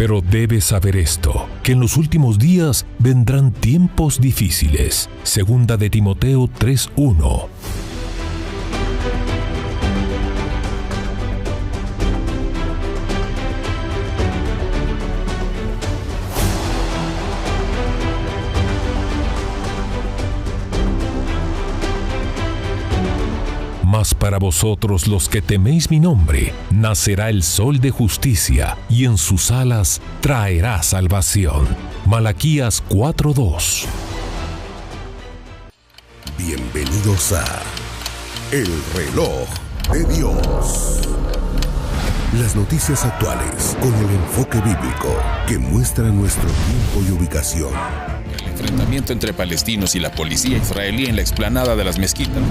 Pero debes saber esto, que en los últimos días vendrán tiempos difíciles. Segunda de Timoteo 3:1. Mas para vosotros los que teméis mi nombre, nacerá el sol de justicia, y en sus alas traerá salvación. Malaquías 4:2. Bienvenidos a El Reloj de Dios. Las noticias actuales con el enfoque bíblico que muestra nuestro tiempo y ubicación. El enfrentamiento entre palestinos y la policía israelí en la explanada de las mezquitas.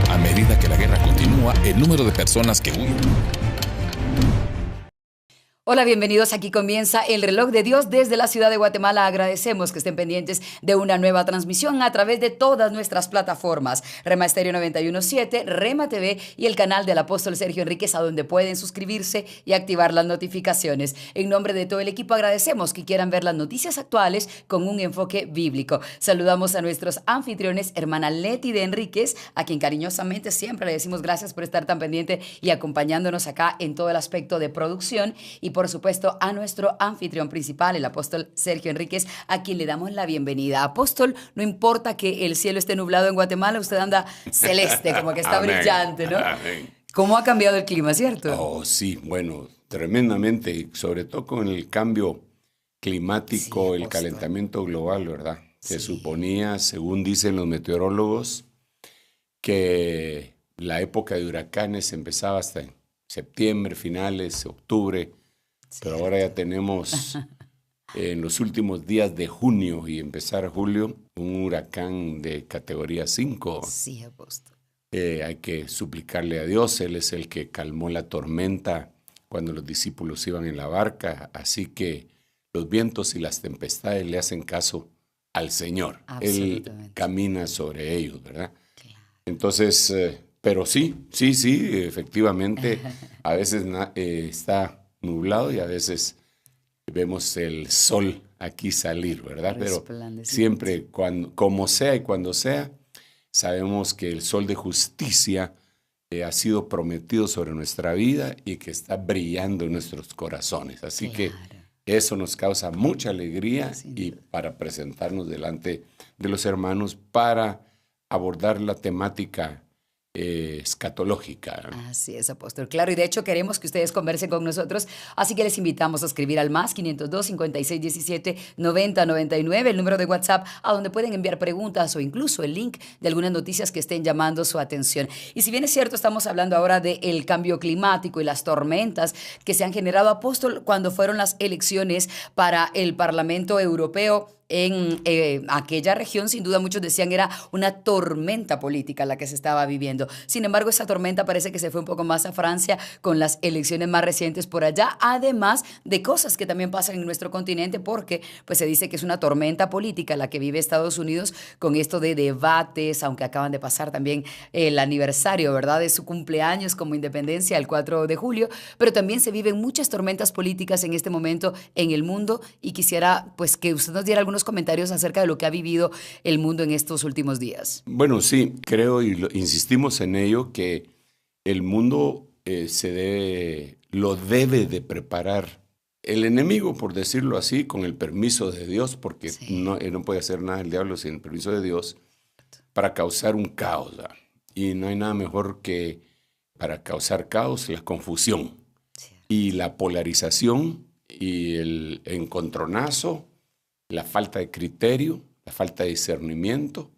A medida que la guerra continúa, el número de personas que huyen. Hola, bienvenidos. Aquí comienza El Reloj de Dios desde la ciudad de Guatemala. Agradecemos que estén pendientes de una nueva transmisión a través de todas nuestras plataformas. Rema Estéreo 91.7, Rema TV y el canal del apóstol Sergio Enríquez, a donde pueden suscribirse y activar las notificaciones. En nombre de todo el equipo agradecemos que quieran ver las noticias actuales con un enfoque bíblico. Saludamos a nuestros anfitriones, hermana Leti de Enríquez, a quien cariñosamente siempre le decimos gracias por estar tan pendiente y acompañándonos acá en todo el aspecto de producción, y por supuesto a nuestro anfitrión principal, el apóstol Sergio Enríquez, a quien le damos la bienvenida. Apóstol, no importa que el cielo esté nublado en Guatemala, usted anda celeste, como que está Amén. brillante, ¿no? Amén. ¿Cómo ha cambiado el clima, cierto? Oh, sí, bueno, tremendamente, sobre todo con el cambio climático, Sí, el apóstol. calentamiento global, ¿verdad? Se Sí. suponía, según dicen los meteorólogos, que la época de huracanes empezaba hasta en septiembre, finales, octubre, pero ahora ya tenemos en los últimos días de junio y empezar julio un huracán de categoría 5. Sí, apóstol. Hay que suplicarle a Dios. Él es el que calmó la tormenta cuando los discípulos iban en la barca. Así que los vientos y las tempestades le hacen caso al Señor. Él Absolutamente. camina sobre ellos, ¿verdad? Claro. Entonces, pero sí, efectivamente, a veces está nublado y a veces vemos el sol aquí salir, ¿verdad? Pero Resplandeciente. siempre, como sea y cuando sea, sabemos que el sol de justicia ha sido prometido sobre nuestra vida y que está brillando en nuestros corazones. Así que eso nos causa mucha alegría y para presentarnos delante de los hermanos para abordar la temática escatológica. Así es, apóstol. Claro, y de hecho queremos que ustedes conversen con nosotros, así que les invitamos a escribir al más 502-5617-9099, el número de WhatsApp, a donde pueden enviar preguntas o incluso el link de algunas noticias que estén llamando su atención. Y si bien es cierto, estamos hablando ahora del cambio climático y las tormentas que se han generado, apóstol, cuando fueron las elecciones para el Parlamento Europeo. En aquella región, sin duda, muchos decían era una tormenta política la que se estaba viviendo. Sin embargo, esa tormenta parece que se fue un poco más a Francia con las elecciones más recientes por allá, además de cosas que también pasan en nuestro continente, porque pues se dice que es una tormenta política la que vive Estados Unidos con esto de debates, aunque acaban de pasar también el aniversario, ¿verdad?, de su cumpleaños como independencia, el 4 de julio, pero también se viven muchas tormentas políticas en este momento en el mundo, y quisiera pues que usted nos diera algunos comentarios acerca de lo que ha vivido el mundo en estos últimos días. Bueno, sí, creo y insistimos en ello que el mundo lo debe de preparar el enemigo, por decirlo así, con el permiso de Dios, porque no puede hacer nada el diablo sin el permiso de Dios, para causar un caos, ¿verdad? Y no hay nada mejor que para causar caos la confusión y la polarización y el encontronazo, la falta de criterio, la falta de discernimiento,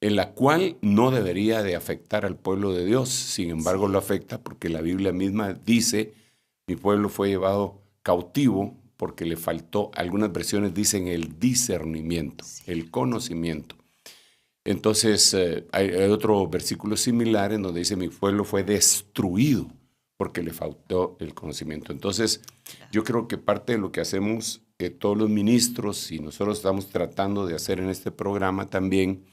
en la cual no debería de afectar al pueblo de Dios. Sin embargo, lo afecta porque la Biblia misma dice, mi pueblo fue llevado cautivo porque le faltó, algunas versiones dicen el discernimiento, el conocimiento. Entonces, hay otro versículo similar en donde dice, mi pueblo fue destruido porque le faltó el conocimiento. Entonces, yo creo que parte de lo que hacemos todos los ministros y nosotros estamos tratando de hacer en este programa también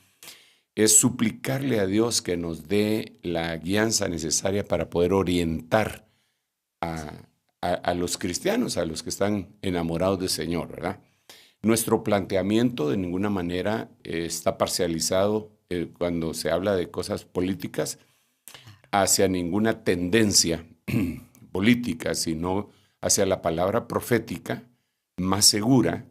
es suplicarle a Dios que nos dé la guianza necesaria para poder orientar a los cristianos, a los que están enamorados del Señor, ¿verdad? Nuestro planteamiento de ninguna manera está parcializado cuando se habla de cosas políticas hacia ninguna tendencia política, sino hacia la palabra profética más segura,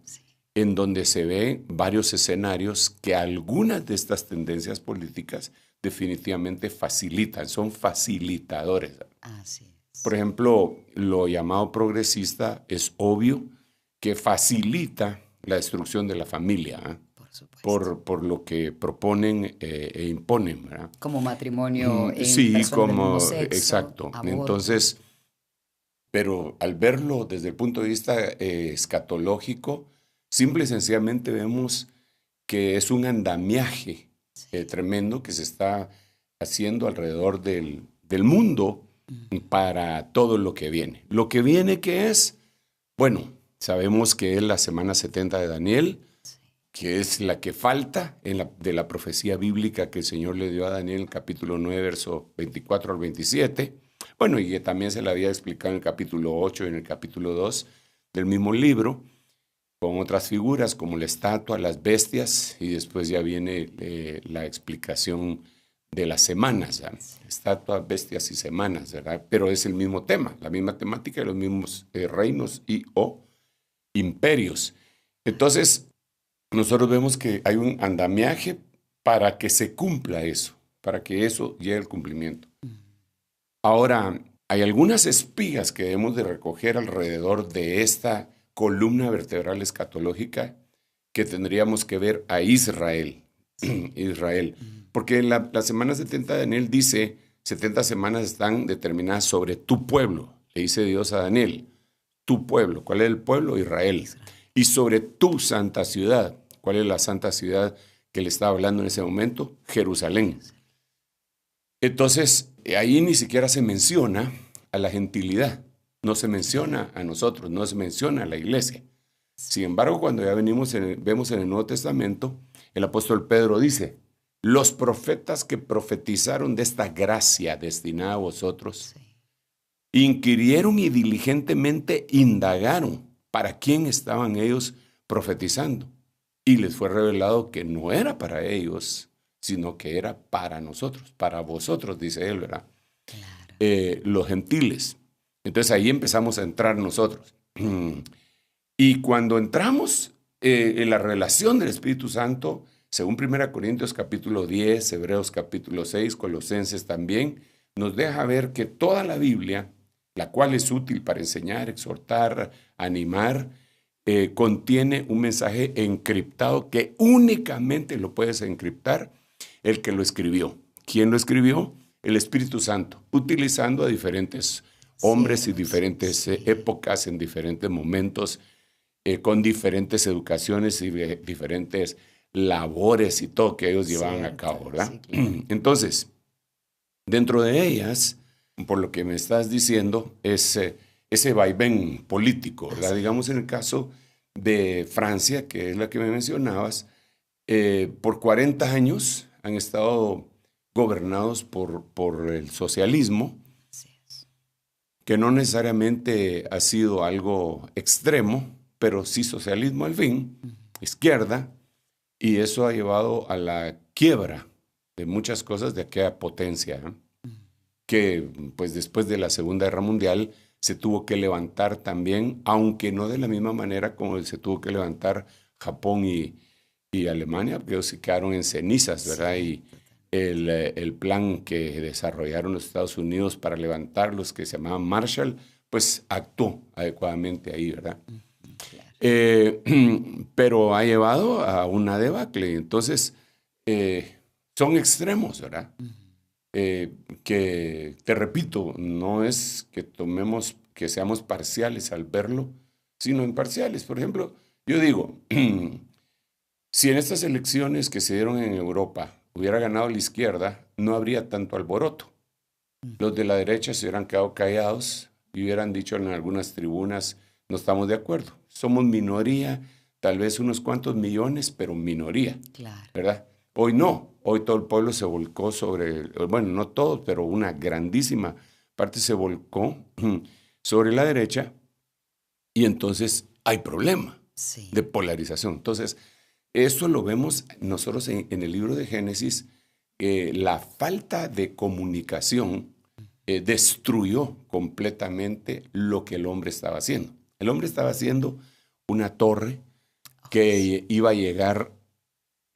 en donde se ven varios escenarios que algunas de estas tendencias políticas definitivamente facilitan, son facilitadores. Así es. Por ejemplo, lo llamado progresista es obvio que facilita la destrucción de la familia, ¿eh? Por lo que proponen e imponen, ¿verdad? Como matrimonio en sí, personas del como mismo sexo, exacto. aborto. Entonces, pero al verlo desde el punto de vista escatológico, simple y sencillamente vemos que es un andamiaje tremendo que se está haciendo alrededor del mundo para todo lo que viene. Lo que viene, ¿qué es? Bueno, sabemos que es la semana 70 de Daniel, que es la que falta de la profecía bíblica que el Señor le dio a Daniel en el capítulo 9, verso 24 al 27. Bueno, y que también se le había explicado en el capítulo 8 y en el capítulo 2 del mismo libro, con otras figuras como la estatua, las bestias, y después ya viene la explicación de las semanas, ¿verdad? Estatuas, bestias y semanas, ¿verdad? Pero es el mismo tema, la misma temática de los mismos reinos y o imperios. Entonces, nosotros vemos que hay un andamiaje para que se cumpla eso, para que eso llegue al cumplimiento. Ahora, hay algunas espigas que debemos de recoger alrededor de esta columna vertebral escatológica que tendríamos que ver a Israel. Israel. Porque en la semana 70 de Daniel dice, 70 semanas están determinadas sobre tu pueblo. Le dice Dios a Daniel, tu pueblo. ¿Cuál es el pueblo? Israel. Y sobre tu santa ciudad. ¿Cuál es la santa ciudad que le estaba hablando en ese momento? Jerusalén. Entonces, ahí ni siquiera se menciona a la gentilidad. No se menciona a nosotros, no se menciona a la iglesia. Sin embargo, cuando ya vemos en el Nuevo Testamento, el apóstol Pedro dice, los profetas que profetizaron de esta gracia destinada a vosotros, inquirieron y diligentemente indagaron para quién estaban ellos profetizando. Y les fue revelado que no era para ellos, sino que era para nosotros, para vosotros, dice él, ¿verdad? Claro. Los gentiles. Entonces ahí empezamos a entrar nosotros. Y cuando entramos en la relación del Espíritu Santo, según 1 Corintios capítulo 10, Hebreos capítulo 6, Colosenses también, nos deja ver que toda la Biblia, la cual es útil para enseñar, exhortar, animar, contiene un mensaje encriptado que únicamente lo puedes encriptar el que lo escribió. ¿Quién lo escribió? El Espíritu Santo, utilizando a diferentes hombres y diferentes épocas, en diferentes momentos, con diferentes educaciones y diferentes labores y todo que ellos llevaban a cabo, ¿verdad? Sí, claro. Entonces, dentro de ellas, por lo que me estás diciendo, es ese vaivén político, ¿verdad? Digamos en el caso de Francia, que es la que me mencionabas, por 40 años han estado gobernados por el socialismo, que no necesariamente ha sido algo extremo, pero sí socialismo al fin, izquierda, y eso ha llevado a la quiebra de muchas cosas de aquella potencia, ¿no? Que pues después de la Segunda Guerra Mundial se tuvo que levantar también, aunque no de la misma manera como se tuvo que levantar Japón y Alemania, porque ellos se quedaron en cenizas, ¿verdad? Y el plan que desarrollaron los Estados Unidos para levantarlos, que se llamaba Marshall, pues actuó adecuadamente ahí, ¿verdad? Pero ha llevado a una debacle. Entonces, son extremos, ¿verdad? Que, te repito, no es que seamos parciales al verlo, sino imparciales. Por ejemplo, yo digo, si en estas elecciones que se dieron en Europa hubiera ganado la izquierda, no habría tanto alboroto. Los de la derecha se hubieran quedado callados y hubieran dicho en algunas tribunas, no estamos de acuerdo. Somos minoría, tal vez unos cuantos millones, pero minoría, claro, ¿verdad? Hoy no, hoy todo el pueblo se volcó bueno, no todo, pero una grandísima parte se volcó sobre la derecha y entonces hay problema Sí. de polarización. Entonces, eso lo vemos nosotros en el libro de Génesis. La falta de comunicación destruyó completamente lo que el hombre estaba haciendo. El hombre estaba haciendo una torre que iba a llegar,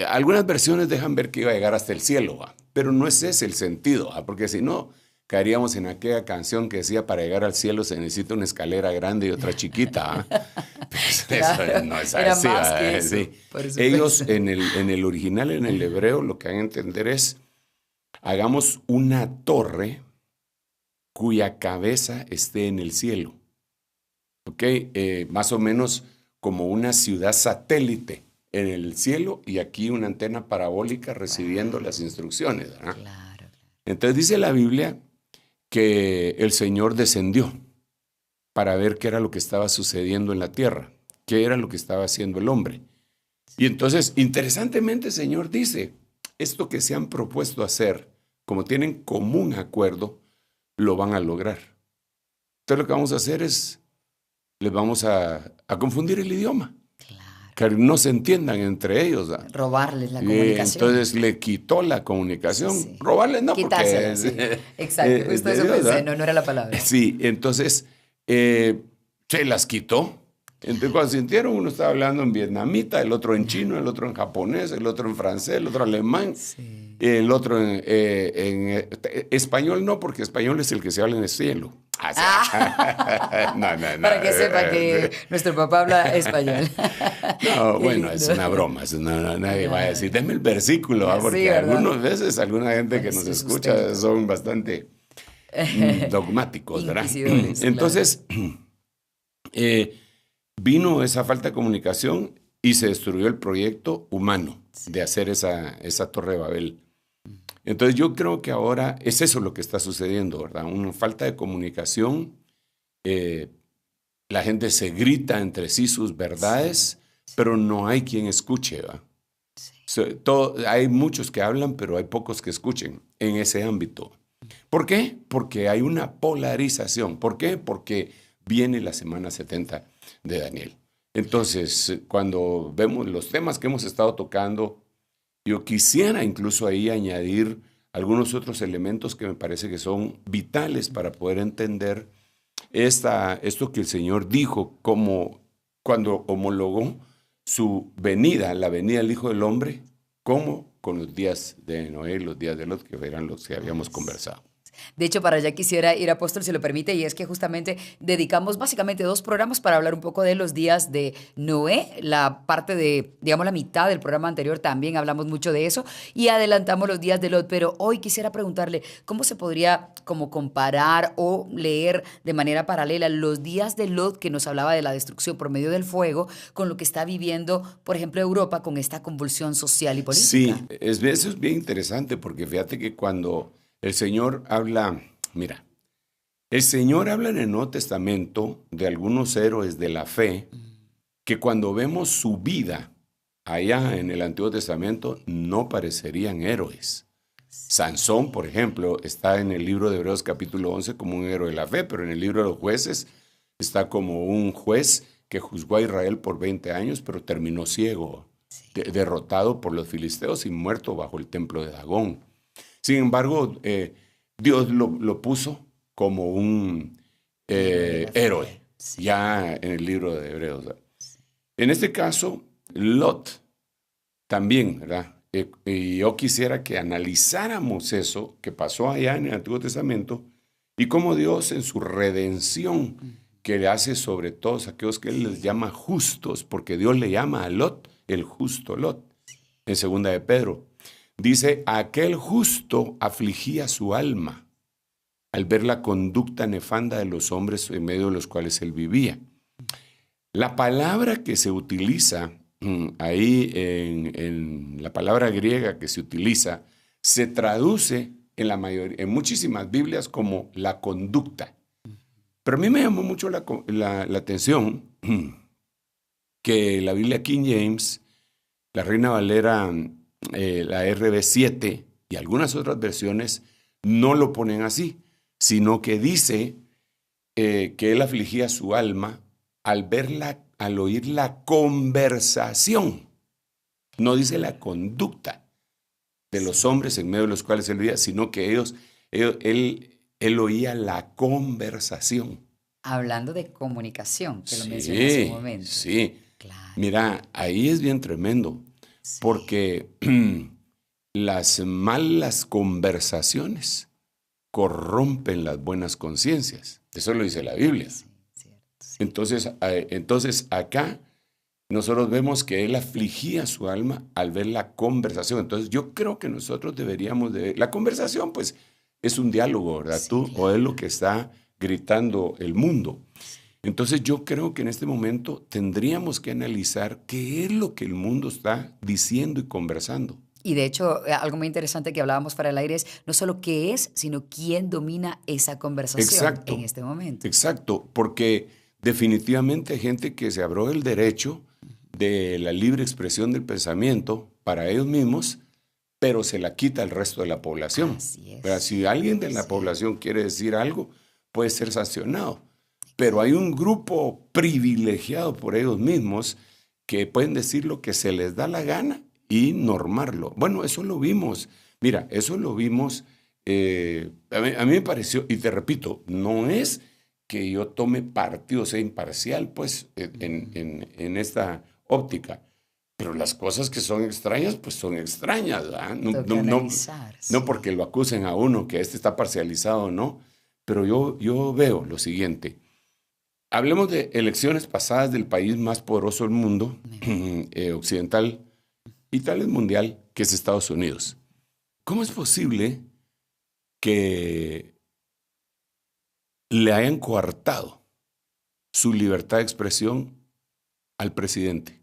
algunas versiones dejan ver que iba a llegar hasta el cielo, ¿va? Pero no es ese el sentido, ¿va? Porque si no, caeríamos en aquella canción que decía, para llegar al cielo se necesita una escalera grande y otra chiquita. Pues Claro, eso no es era así, más ¿va? que eso, Sí. por supuesto. Ellos en el original, en el hebreo, lo que van a entender es, hagamos una torre cuya cabeza esté en el cielo. ¿Ok? Más o menos como una ciudad satélite en el cielo y aquí una antena parabólica recibiendo las instrucciones, ¿verdad? Claro. Entonces dice la Biblia que el Señor descendió para ver qué era lo que estaba sucediendo en la tierra, qué era lo que estaba haciendo el hombre. Y entonces, interesantemente, el Señor dice, esto que se han propuesto hacer, como tienen común acuerdo, lo van a lograr. Entonces lo que vamos a hacer es, les vamos a confundir el idioma, Claro. que no se entiendan entre ellos, ¿verdad? Robarles la Y comunicación. entonces le quitó la comunicación. Sí. Robarles no, Quitársela, porque... sí. Exacto, justo de eso Dios, pensé, ¿verdad? no era la palabra. Sí, entonces se las quitó. Entonces cuando sintieron, uno estaba hablando en vietnamita, el otro en chino, el otro en japonés, el otro en francés, el otro alemán, Sí. el otro en español no, porque español es el que se habla en el cielo. No, Para que sepa que nuestro papá habla español. No, Qué bueno, lindo. es una broma. Nadie va a decir, deme el versículo, ¿va? Porque Sí, ¿verdad? algunas veces, alguna gente que Sí, nos sí, escucha usted. son bastante dogmáticos, ¿verdad? Inquisidores, Entonces, vino esa falta de comunicación y se destruyó el proyecto humano de hacer esa Torre de Babel. Entonces yo creo que ahora es eso lo que está sucediendo, ¿verdad? Una falta de comunicación, la gente se grita entre sí sus verdades, pero no hay quien escuche, ¿va? Hay muchos que hablan, pero hay pocos que escuchen en ese ámbito. ¿Por qué? Porque hay una polarización. ¿Por qué? Porque viene la semana 70 de Daniel. Entonces, cuando vemos los temas que hemos estado tocando, yo quisiera incluso ahí añadir algunos otros elementos que me parece que son vitales para poder entender esto que el Señor dijo como cuando homologó su venida, la venida del Hijo del Hombre, como con los días de Noé, los días de Lot, que eran los que habíamos conversado. De hecho, para allá quisiera ir, apóstol, si lo permite, y es que justamente dedicamos básicamente 2 programas para hablar un poco de los días de Noé. La parte de, digamos, la mitad del programa anterior también hablamos mucho de eso y adelantamos los días de Lot, pero hoy quisiera preguntarle cómo se podría como comparar o leer de manera paralela los días de Lot, que nos hablaba de la destrucción por medio del fuego, con lo que está viviendo, por ejemplo, Europa con esta convulsión social y política. Sí, eso es bien interesante porque fíjate que cuando el Señor habla, mira, el Señor habla en el Nuevo Testamento de algunos héroes de la fe que cuando vemos su vida allá en el Antiguo Testamento no parecerían héroes. Sansón, por ejemplo, está en el libro de Hebreos capítulo 11 como un héroe de la fe, pero en el libro de los jueces está como un juez que juzgó a Israel por 20 años, pero terminó ciego, derrotado por los filisteos y muerto bajo el templo de Dagón. Sin embargo, Dios lo puso como un héroe, ya en el libro de Hebreos. En este caso, Lot también, ¿verdad? Y yo quisiera que analizáramos eso que pasó allá en el Antiguo Testamento y cómo Dios en su redención que le hace sobre todos aquellos que Él les llama justos, porque Dios le llama a Lot el justo Lot, en 2 de Pedro. Dice, aquel justo afligía su alma al ver la conducta nefanda de los hombres en medio de los cuales él vivía. La palabra que se utiliza ahí, en la palabra griega que se utiliza, se traduce en muchísimas Biblias como la conducta. Pero a mí me llamó mucho la atención que la Biblia King James, la Reina Valera, la RB7 y algunas otras versiones no lo ponen así, sino que dice que él afligía su alma al oír la conversación. No dice la conducta de los hombres en medio de los cuales él vivía, sino que él oía la conversación. Hablando de comunicación, que lo mencioné hace un momento. Sí, Claro. mira, ahí es bien tremendo, Sí. porque las malas conversaciones corrompen las buenas conciencias. Eso lo dice la Biblia. Sí, cierto, sí. Entonces acá nosotros vemos que él afligía su alma al ver la conversación. Entonces yo creo que nosotros deberíamos de ver. La conversación pues es un diálogo, ¿verdad? Sí, Tú claro. o es lo que está gritando el mundo. Entonces yo creo que en este momento tendríamos que analizar qué es lo que el mundo está diciendo y conversando. Y de hecho, algo muy interesante que hablábamos para el aire es no solo qué es, sino quién domina esa conversación Exacto. en este momento. Exacto, porque definitivamente hay gente que se abrió el derecho de la libre expresión del pensamiento para ellos mismos, pero se la quita al resto de la población. Así es. ¿Verdad? Si alguien de la Sí. población quiere decir algo, puede ser sancionado. Pero hay un grupo privilegiado por ellos mismos que pueden decir lo que se les da la gana y normarlo. Bueno, eso lo vimos. Mira, eso lo vimos. A mí me pareció, y te repito, no es que yo tome partido, sea imparcial, pues, en esta óptica. Pero las cosas que son extrañas, pues son extrañas, ¿verdad? Toca analizar, No sí. porque lo acusen a uno que está parcializado o no. Pero yo veo lo siguiente. Hablemos de elecciones pasadas del país más poderoso del mundo, occidental y tal vez mundial, que es Estados Unidos. ¿Cómo es posible que le hayan coartado su libertad de expresión al presidente?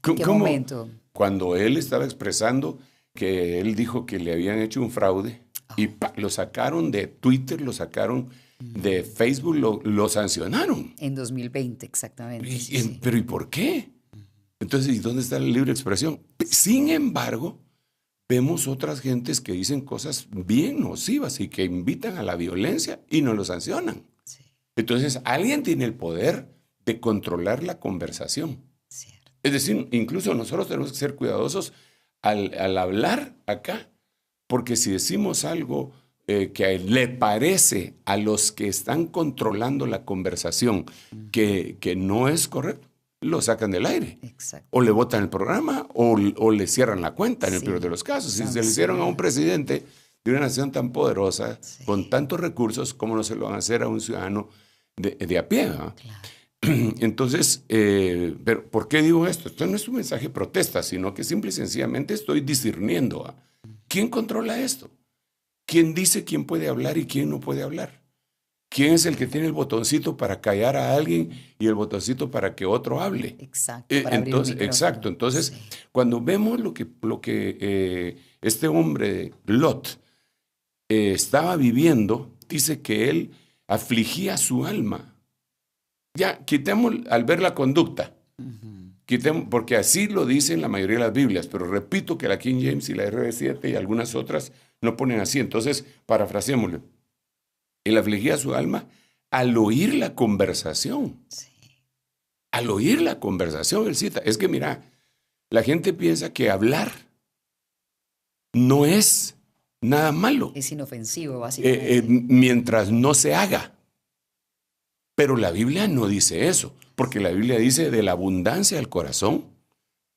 ¿En qué momento? Cuando él estaba expresando que él dijo que le habían hecho un fraude y lo sacaron de Twitter, lo sacaron de Facebook, lo sancionaron. En 2020, exactamente. Sí. Pero ¿y por qué? Entonces, ¿y dónde está la libre expresión? Sin embargo, vemos otras gentes que dicen cosas bien nocivas y que invitan a la violencia y no lo sancionan. Sí, Entonces, alguien tiene el poder de controlar la conversación. cierto. Es decir, incluso nosotros tenemos que ser cuidadosos al hablar acá, porque si decimos algo que le parece a los que están controlando la conversación que no es correcto, lo sacan del aire. Exacto. O le botan el programa o le cierran la cuenta en el Sí. peor de los casos. Si se le Sancionar. hicieron a un presidente de una nación tan poderosa, Sí. con tantos recursos, ¿cómo no se lo van a hacer a un ciudadano de a pie? ¿No? Claro. Entonces, pero ¿por qué digo esto? Esto no es un mensaje de protesta, sino que simple y sencillamente estoy discerniendo. ¿Quién controla esto? ¿Quién dice quién puede hablar y quién no puede hablar? ¿Quién es el que tiene el botoncito para callar a alguien y el botoncito para que otro hable? Exacto. Para abrir un Entonces, micrófono. exacto. Entonces, Sí. cuando vemos lo que este hombre, Lot, estaba viviendo, dice que él afligía su alma. Ya, quitemos al ver la conducta. Quitemos, porque así lo dicen la mayoría de las Biblias, pero repito que la King James y la RV7 y algunas otras no ponen así. Entonces, parafraseémosle. Él afligía su alma al oír la conversación. Sí. Al oír la conversación, él cita. Es que mira, la gente piensa que hablar no es nada malo, Es inofensivo, básicamente. mientras no se haga. Pero la Biblia no dice eso, porque la Biblia dice de la abundancia del corazón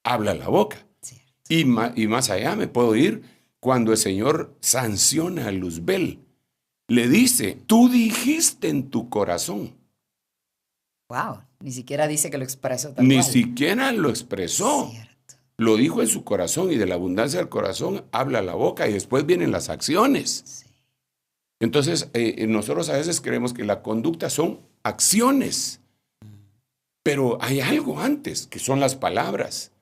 habla la boca. Cierto. Y más allá me puedo ir cuando el Señor sanciona a Luzbel. Le dice, tú dijiste en tu corazón. Wow. Ni siquiera dice que lo expresó tal Ni cual. siquiera lo expresó. Cierto. Lo dijo en su corazón y de la abundancia del corazón habla la boca y después vienen las acciones. Sí. Entonces, nosotros a veces creemos que la conducta son acciones, pero hay algo antes, que son las palabras,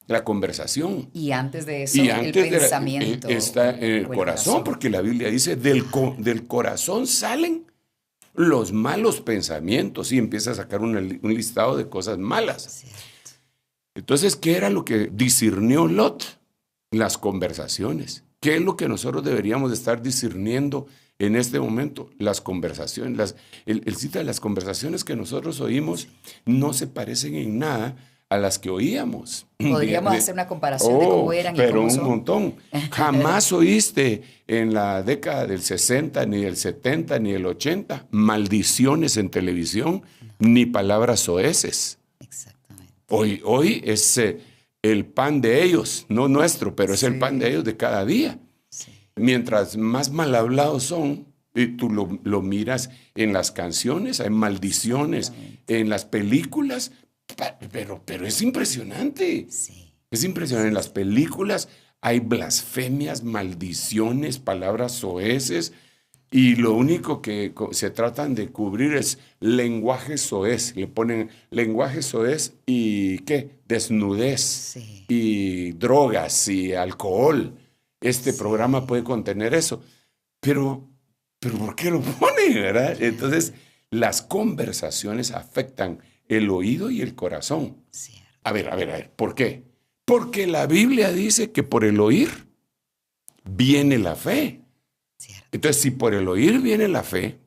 la conversación. Y antes de eso, Y el antes pensamiento. está el o corazón, porque la Biblia dice, del corazón salen los malos pensamientos y empieza a sacar un listado de cosas malas. Cierto. Entonces, ¿qué era lo que discernió Lot? Las conversaciones. ¿Qué es lo que nosotros deberíamos de estar discerniendo en este momento las conversaciones, él cita las conversaciones que nosotros oímos no se parecen en nada a las que oíamos. Podríamos hacer una comparación de cómo eran y pero cómo un son. montón. Jamás oíste en la década del 60, ni del 70, ni del 80, maldiciones en televisión, ni palabras soeces. Exactamente. Hoy es el pan de ellos, no nuestro, pero es el pan de ellos de cada día. Sí. Mientras más mal hablados son, y tú lo miras en las canciones, hay maldiciones, en las películas, pero es impresionante. Sí. Es impresionante. En las películas hay blasfemias, maldiciones, palabras soeces, y lo único que se tratan de cubrir es lenguaje soez. Le ponen lenguaje soez y ¿qué? Desnudez, Sí. y drogas y alcohol. Este programa puede contener eso. Pero ¿por qué lo pone, verdad? Entonces, las conversaciones afectan el oído y el corazón. Cierto. A ver, ¿por qué? Porque la Biblia dice que por el oír viene la fe. Cierto. Entonces, si por el oír viene la fe,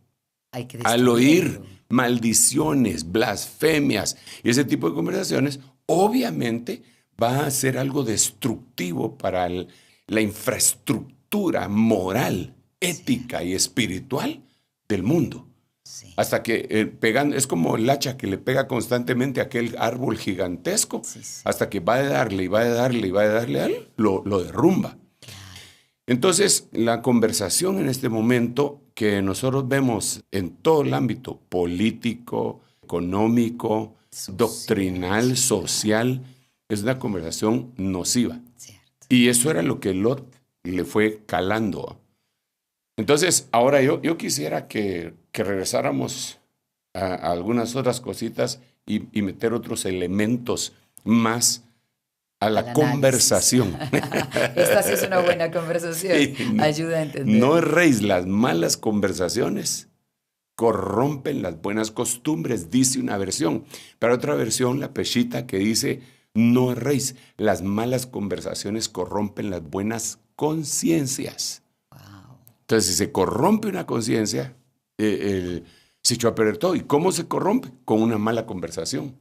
Hay que al oír destruirlo. maldiciones, blasfemias y ese tipo de conversaciones, obviamente va a ser algo destructivo para la infraestructura moral, ética y espiritual del mundo. Sí. Hasta que es como el hacha que le pega constantemente a aquel árbol gigantesco, Sí, sí. hasta que va a darle a él, lo derrumba. Entonces, la conversación en este momento que nosotros vemos en todo el ámbito político, económico, doctrinal, social, es una conversación nociva. Cierto. Y eso era lo que Lot le fue calando. Entonces, ahora yo quisiera que regresáramos a algunas otras cositas y meter otros elementos más a la conversación. Esta sí es una buena conversación. Sí. Ayuda a entender. No erréis, las malas conversaciones corrompen las buenas costumbres, dice una versión. Pero otra versión, la Peshita, que dice, no erréis, las malas conversaciones corrompen las buenas conciencias. Wow. Entonces, si se corrompe una conciencia, se echó a perder todo. ¿Y cómo se corrompe? Con una mala conversación.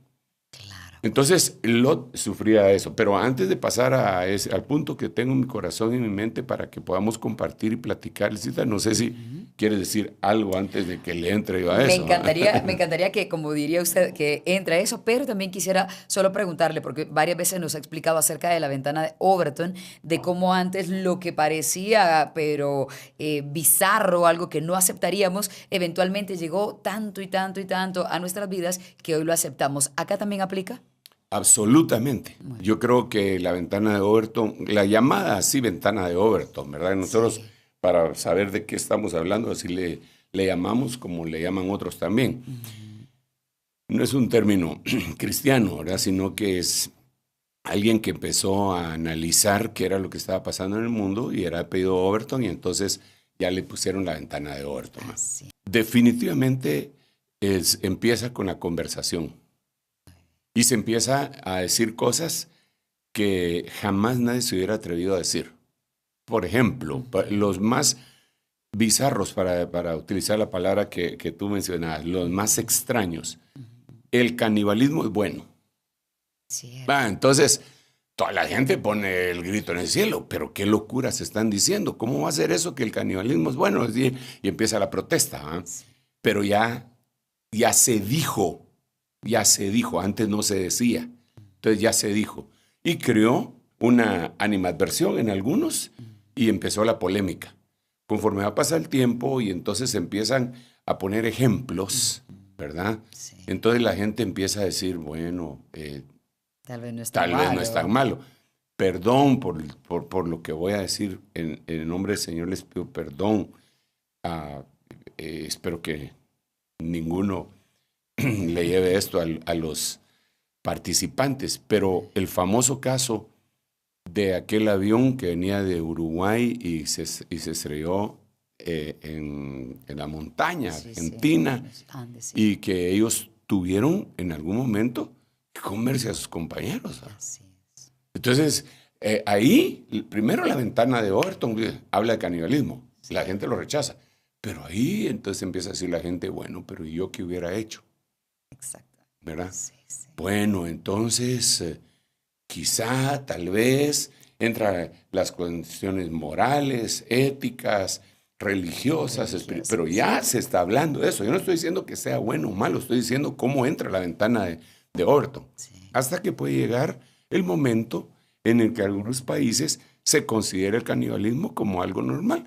Claro. Entonces, Lot sufría eso. Pero antes de pasar al punto que tengo en mi corazón y en mi mente para que podamos compartir y platicar, Licita, no sé si quieres decir algo antes de que le entre yo a eso. Me encantaría que, como diría usted, que entre a eso, pero también quisiera solo preguntarle, porque varias veces nos ha explicado acerca de la ventana de Overton, de cómo antes lo que parecía, pero bizarro, algo que no aceptaríamos, eventualmente llegó tanto y tanto y tanto a nuestras vidas que hoy lo aceptamos. ¿Acá también aplica? Absolutamente. Yo creo que la ventana de Overton, la llamada así ventana de Overton, ¿verdad? Nosotros, Sí. para saber de qué estamos hablando, así le llamamos como le llaman otros también. No es un término cristiano, ¿verdad? Sino que es alguien que empezó a analizar qué era lo que estaba pasando en el mundo y era apellido Overton y entonces ya le pusieron la ventana de Overton. Sí. Definitivamente empieza con la conversación y se empieza a decir cosas que jamás nadie se hubiera atrevido a decir. Por ejemplo, los más bizarros, para utilizar la palabra que tú mencionabas, los más extraños. El canibalismo es bueno. Sí. Entonces, toda la gente pone el grito en el cielo, pero qué locuras están diciendo. ¿Cómo va a ser eso que el canibalismo es bueno? Y empieza la protesta. Sí. Pero ya se dijo, antes no se decía. Entonces ya se dijo. Y creó una animadversión en algunos y empezó la polémica. Conforme va a pasar el tiempo y entonces empiezan a poner ejemplos, ¿verdad? Sí. Entonces la gente empieza a decir, bueno, Tal vez no es tal tan vez malo. no es tan malo. Perdón por lo que voy a decir. En el nombre del Señor les pido perdón. Espero que ninguno le lleve esto a los participantes. Pero el famoso caso de aquel avión que venía de Uruguay y se estrelló en la montaña argentina, Los Andes, sí. y que ellos tuvieron en algún momento que comerse a sus compañeros. Así es. Entonces, ahí, primero la ventana de Overton habla de canibalismo. La gente lo rechaza. Pero ahí entonces empieza a decir la gente, bueno, pero ¿y yo qué hubiera hecho? Exacto. ¿Verdad? Sí, sí. Bueno, entonces quizá, tal vez, entran las cuestiones morales, éticas, religiosas, pero ya se está hablando de eso. Yo no estoy diciendo que sea bueno o malo, estoy diciendo cómo entra la ventana de Overton. Sí. Hasta que puede llegar el momento en el que algunos países se considera el canibalismo como algo normal.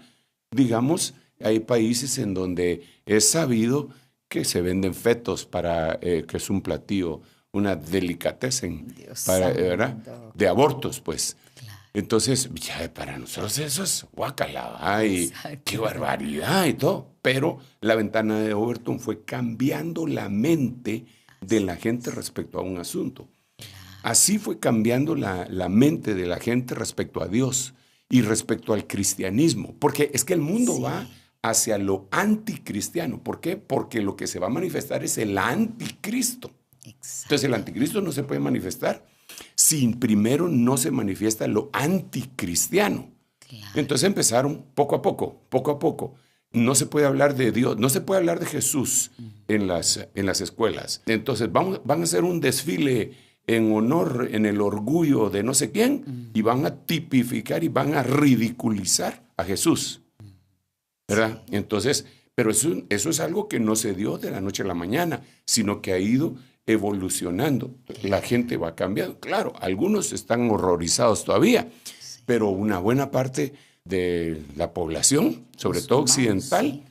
Digamos, hay países en donde es sabido que se venden fetos para, que es un platillo, una delicatessen, Dios para, santo. ¿verdad? De abortos, pues. Claro. Entonces, ya para nosotros eso es guacala, y Exacto. qué barbaridad y todo. Pero la ventana de Overton fue cambiando la mente de la gente respecto a un asunto. Así fue cambiando la mente de la gente respecto a Dios y respecto al cristianismo. Porque es que el mundo va hacia lo anticristiano. ¿Por qué? Porque lo que se va a manifestar es el anticristo. Exacto. Entonces el anticristo no se puede manifestar si primero no se manifiesta lo anticristiano. Claro. Entonces empezaron poco a poco. No se puede hablar de Dios, no se puede hablar de Jesús en las escuelas. Entonces van a hacer un desfile en honor, en el orgullo de no sé quién, y van a tipificar y van a ridiculizar a Jesús. ¿Verdad? Entonces, pero eso es algo que no se dio de la noche a la mañana, sino que ha ido evolucionando. La gente va cambiando. Claro, algunos están horrorizados todavía, pero una buena parte de la población, sobre todo occidental,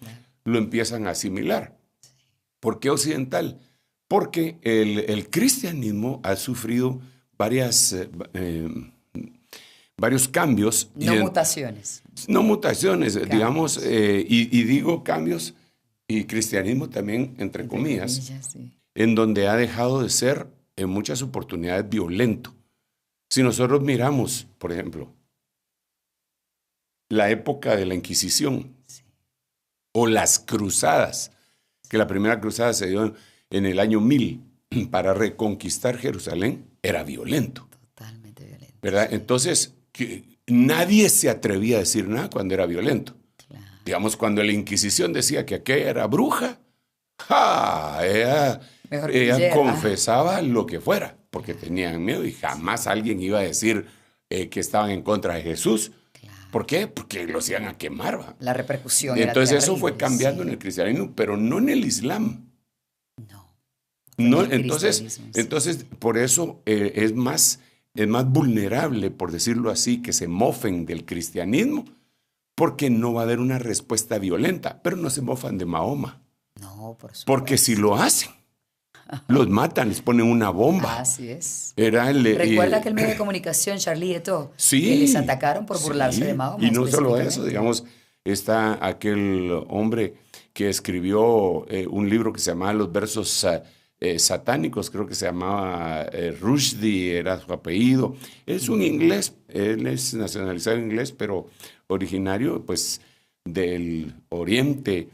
lo empiezan a asimilar. ¿Por qué occidental? Porque el cristianismo ha sufrido varios cambios. No mutaciones. No mutaciones, digamos, y digo cambios y cristianismo también, entre comillas, Sí. en donde ha dejado de ser en muchas oportunidades violento. Si nosotros miramos, por ejemplo, la época de la Inquisición o las cruzadas, que la primera cruzada se dio en el año 1000 para reconquistar Jerusalén, era violento. Totalmente violento. ¿Verdad? Entonces, nadie se atrevía a decir nada cuando era violento. Claro. Digamos, cuando la Inquisición decía que aquella era bruja, ella confesaba lo que fuera, porque tenían miedo y jamás alguien iba a decir que estaban en contra de Jesús. Claro. ¿Por qué? Porque los iban a quemar. ¿Va? La repercusión Entonces era eso terrible, fue cambiando en el cristianismo, pero no en el Islam. No, entonces, por eso es más vulnerable, por decirlo así, que se mofen del cristianismo, porque no va a haber una respuesta violenta, pero no se mofan de Mahoma. No, por supuesto. Porque si lo hacen, los matan, les ponen una bomba. Así es. Recuerda que el medio de comunicación, Charlie Hebdo, sí, que les atacaron por burlarse de Mahoma. Y no solo eso, digamos, está aquel hombre que escribió un libro que se llamaba Los versos satánicos, creo que se llamaba Rushdie, era su apellido. Es un inglés, él es nacionalizado inglés, pero originario pues del Oriente,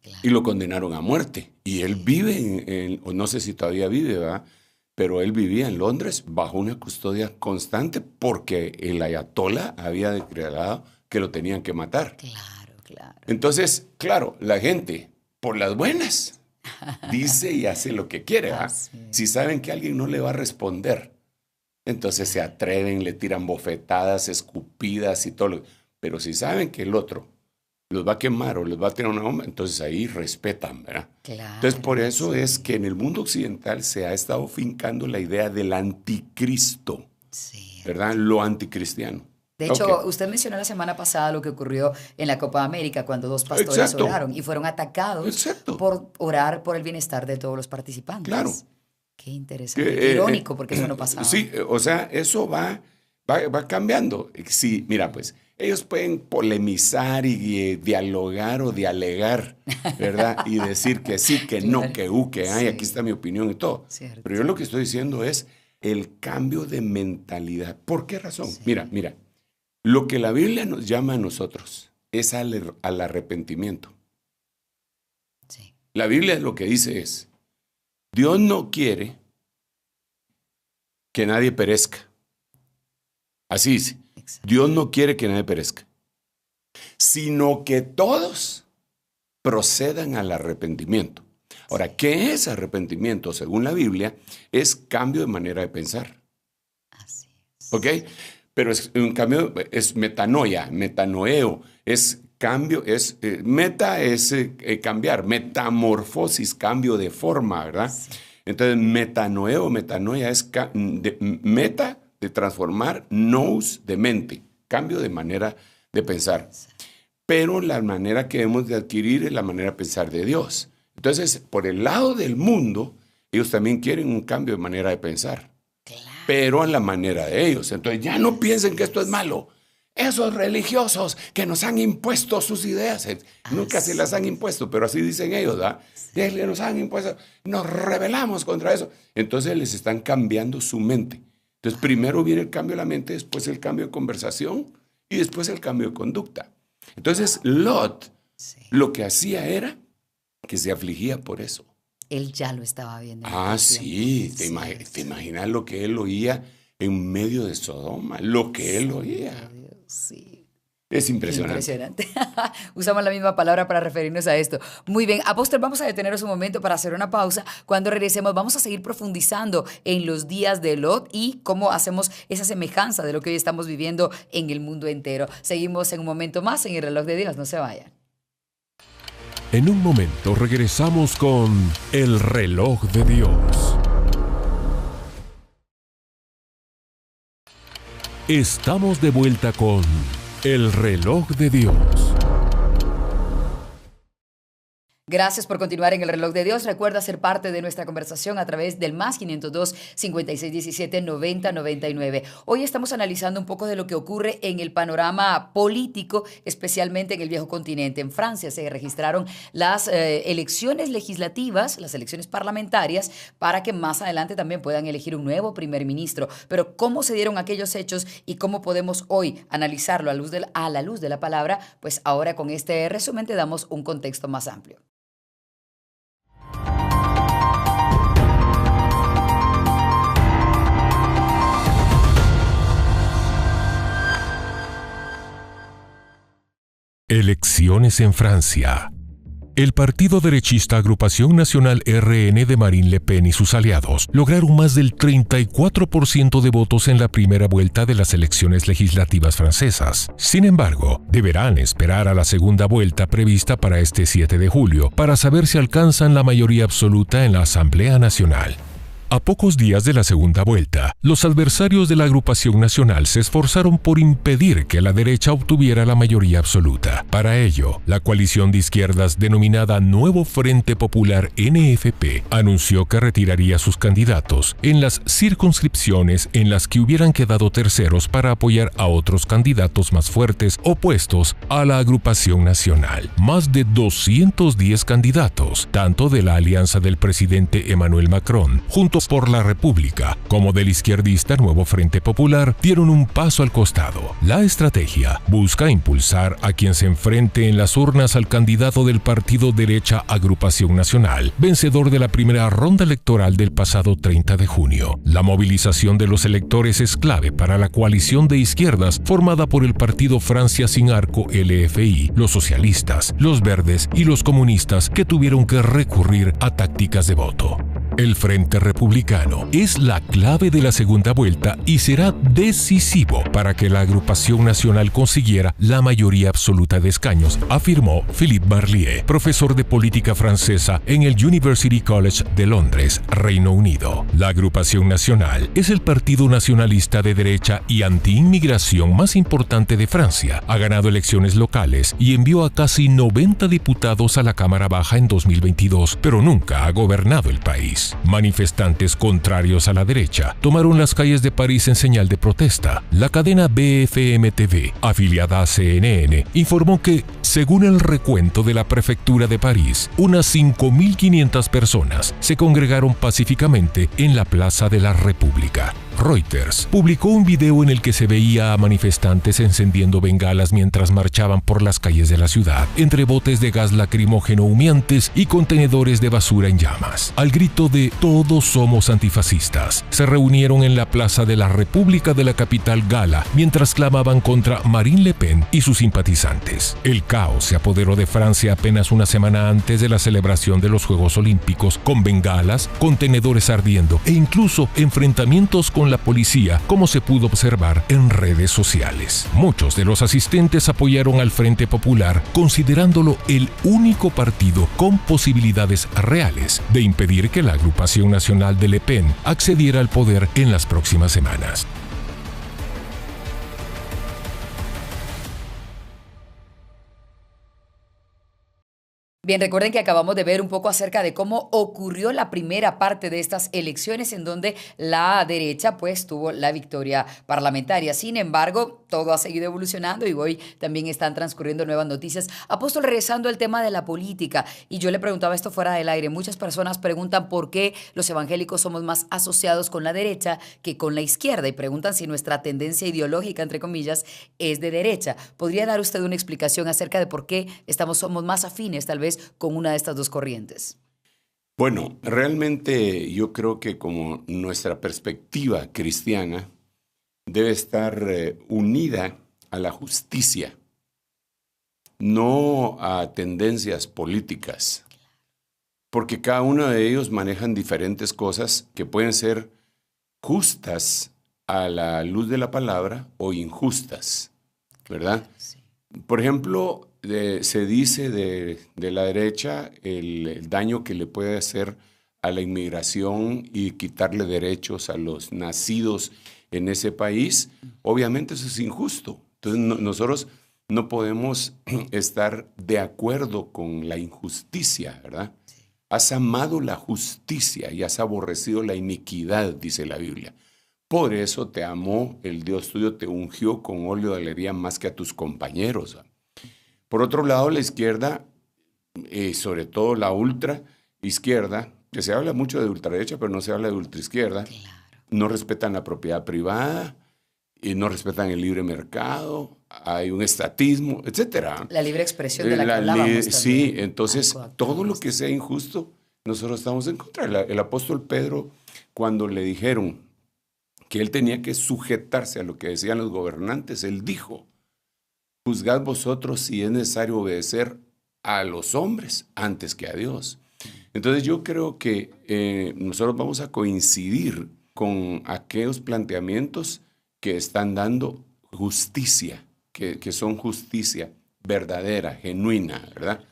claro. Y lo condenaron a muerte. Y él vive, no sé si todavía vive, ¿verdad? Pero él vivía en Londres bajo una custodia constante porque el ayatolá había declarado que lo tenían que matar. Claro. Entonces, claro, la gente, por las buenas, dice y hace lo que quiere. Si saben que alguien no le va a responder, entonces se atreven, le tiran bofetadas, escupidas y todo. Pero si saben que el otro los va a quemar o les va a tirar una bomba, entonces ahí respetan, ¿verdad? Claro, entonces por eso es que en el mundo occidental se ha estado fincando la idea del anticristo, ¿verdad? Lo anticristiano. De hecho, usted mencionó la semana pasada lo que ocurrió en la Copa América cuando dos pastores oraron y fueron atacados por orar por el bienestar de todos los participantes. Claro. Qué interesante, irónico, porque eso no pasaba. Sí, o sea, eso va cambiando. Sí, mira, pues, ellos pueden polemizar y dialogar o dialogar, ¿verdad? Y decir que sí, que no, que que ay, aquí está mi opinión y todo. Cierto. Pero yo lo que estoy diciendo es el cambio de mentalidad. ¿Por qué razón? Sí. Mira. Lo que la Biblia nos llama a nosotros es al arrepentimiento. Sí. La Biblia lo que dice es, Dios no quiere que nadie perezca. Así dice. Exacto. Dios no quiere que nadie perezca, sino que todos procedan al arrepentimiento. Ahora, ¿qué es arrepentimiento? Según la Biblia, es cambio de manera de pensar. Así es. ¿Ok? Pero es un cambio, es metanoia, metanoeo, es cambio, es meta es cambiar, metamorfosis, cambio de forma, ¿verdad? Sí. Entonces, metanoia es meta de transformar, nous de mente, cambio de manera de pensar. Sí. Pero la manera que hemos de adquirir es la manera de pensar de Dios. Entonces, por el lado del mundo, ellos también quieren un cambio de manera de pensar. Claro. Pero a la manera de ellos. Entonces, ya no piensen que esto es malo. Esos religiosos que nos han impuesto sus ideas, nunca se las han impuesto, pero así dicen ellos, ¿verdad? Sí. Nos han impuesto, nos rebelamos contra eso. Entonces, les están cambiando su mente. Entonces, primero viene el cambio de la mente, después el cambio de conversación y después el cambio de conducta. Entonces, Lot, lo que hacía era que se afligía por eso. Él ya lo estaba viendo. Sí. ¿Te imaginas lo que él oía en medio de Sodoma? Lo que él oía. Sí. Es impresionante. Impresionante. Usamos la misma palabra para referirnos a esto. Muy bien, apóstol, vamos a detenernos un momento para hacer una pausa. Cuando regresemos vamos a seguir profundizando en los días de Lot y cómo hacemos esa semejanza de lo que hoy estamos viviendo en el mundo entero. Seguimos en un momento más en el reloj de Dios. No se vayan. En un momento regresamos con el reloj de Dios. Estamos de vuelta con el reloj de Dios. Gracias por continuar en el reloj de Dios. Recuerda ser parte de nuestra conversación a través del más 502 5617 9099. Hoy estamos analizando un poco de lo que ocurre en el panorama político, especialmente en el viejo continente. En Francia se registraron las elecciones legislativas, las elecciones parlamentarias, para que más adelante también puedan elegir un nuevo primer ministro. Pero ¿cómo se dieron aquellos hechos y cómo podemos hoy analizarlo a la luz de la palabra? Pues ahora con este resumen te damos un contexto más amplio. Elecciones en Francia. El partido derechista Agrupación Nacional RN de Marine Le Pen y sus aliados lograron más del 34% de votos en la primera vuelta de las elecciones legislativas francesas. Sin embargo, deberán esperar a la segunda vuelta prevista para este 7 de julio para saber si alcanzan la mayoría absoluta en la Asamblea Nacional. A pocos días de la segunda vuelta, los adversarios de la Agrupación Nacional se esforzaron por impedir que la derecha obtuviera la mayoría absoluta. Para ello, la coalición de izquierdas denominada Nuevo Frente Popular NFP anunció que retiraría sus candidatos en las circunscripciones en las que hubieran quedado terceros para apoyar a otros candidatos más fuertes opuestos a la Agrupación Nacional. Más de 210 candidatos, tanto de la alianza del presidente Emmanuel Macron, junto por la República, como del izquierdista Nuevo Frente Popular, dieron un paso al costado. La estrategia busca impulsar a quien se enfrente en las urnas al candidato del partido derecha Agrupación Nacional, vencedor de la primera ronda electoral del pasado 30 de junio. La movilización de los electores es clave para la coalición de izquierdas formada por el partido Francia Sin Arco LFI, los socialistas, los verdes y los comunistas, que tuvieron que recurrir a tácticas de voto. El Frente Republicano es la clave de la segunda vuelta y será decisivo para que la Agrupación Nacional consiguiera la mayoría absoluta de escaños, afirmó Philippe Marlier, profesor de política francesa en el University College de Londres, Reino Unido. La Agrupación Nacional es el partido nacionalista de derecha y anti-inmigración más importante de Francia. Ha ganado elecciones locales y envió a casi 90 diputados a la Cámara Baja en 2022, pero nunca ha gobernado el país. Manifestantes contrarios a la derecha tomaron las calles de París en señal de protesta. La cadena BFM TV, afiliada a CNN, informó que, según el recuento de la prefectura de París, unas 5.500 personas se congregaron pacíficamente en la Plaza de la República. Reuters publicó un video en el que se veía a manifestantes encendiendo bengalas mientras marchaban por las calles de la ciudad, entre botes de gas lacrimógeno humeantes y contenedores de basura en llamas. Al grito de "Todos somos antifascistas", se reunieron en la Plaza de la República de la capital gala mientras clamaban contra Marine Le Pen y sus simpatizantes. El caos caos se apoderó de Francia apenas una semana antes de la celebración de los Juegos Olímpicos, con bengalas, contenedores ardiendo e incluso enfrentamientos con la policía, como se pudo observar en redes sociales. Muchos de los asistentes apoyaron al Frente Popular, considerándolo el único partido con posibilidades reales de impedir que la agrupación nacional de Le Pen accediera al poder en las próximas semanas. Bien, recuerden que acabamos de ver un poco acerca de cómo ocurrió la primera parte de estas elecciones en donde la derecha pues tuvo la victoria parlamentaria. Sin embargo, todo ha seguido evolucionando y hoy también están transcurriendo nuevas noticias. Apóstol, regresando al tema de la política, y yo le preguntaba esto fuera del aire, muchas personas preguntan por qué los evangélicos somos más asociados con la derecha que con la izquierda y preguntan si nuestra tendencia ideológica, entre comillas, es de derecha. ¿Podría dar usted una explicación acerca de por qué somos más afines tal vez con una de estas dos corrientes? Bueno, realmente yo creo que como nuestra perspectiva cristiana debe estar unida a la justicia, no a tendencias políticas, porque cada uno de ellos manejan diferentes cosas que pueden ser justas a la luz de la palabra o injustas, ¿verdad? Sí. Por ejemplo, se dice de la derecha el daño que le puede hacer a la inmigración y quitarle derechos a los nacidos en ese país. Obviamente eso es injusto. Entonces nosotros no podemos estar de acuerdo con la injusticia, ¿verdad? Sí. Has amado la justicia y has aborrecido la iniquidad, dice la Biblia. Por eso te amó el Dios tuyo, te ungió con óleo de alegría más que a tus compañeros, ¿verdad? Por otro lado, la izquierda, sobre todo la ultra izquierda, que se habla mucho de ultraderecha, pero no se habla de ultraizquierda, claro. No respetan la propiedad privada, y no respetan el libre mercado, hay un estatismo, etc. La libre expresión de la que hablábamos sí, entonces todo lo que sea injusto, nosotros estamos en contra. El apóstol Pedro, cuando le dijeron que él tenía que sujetarse a lo que decían los gobernantes, él dijo: juzgad vosotros si es necesario obedecer a los hombres antes que a Dios. Entonces yo creo que nosotros vamos a coincidir con aquellos planteamientos que están dando justicia, que son justicia verdadera, genuina, ¿verdad?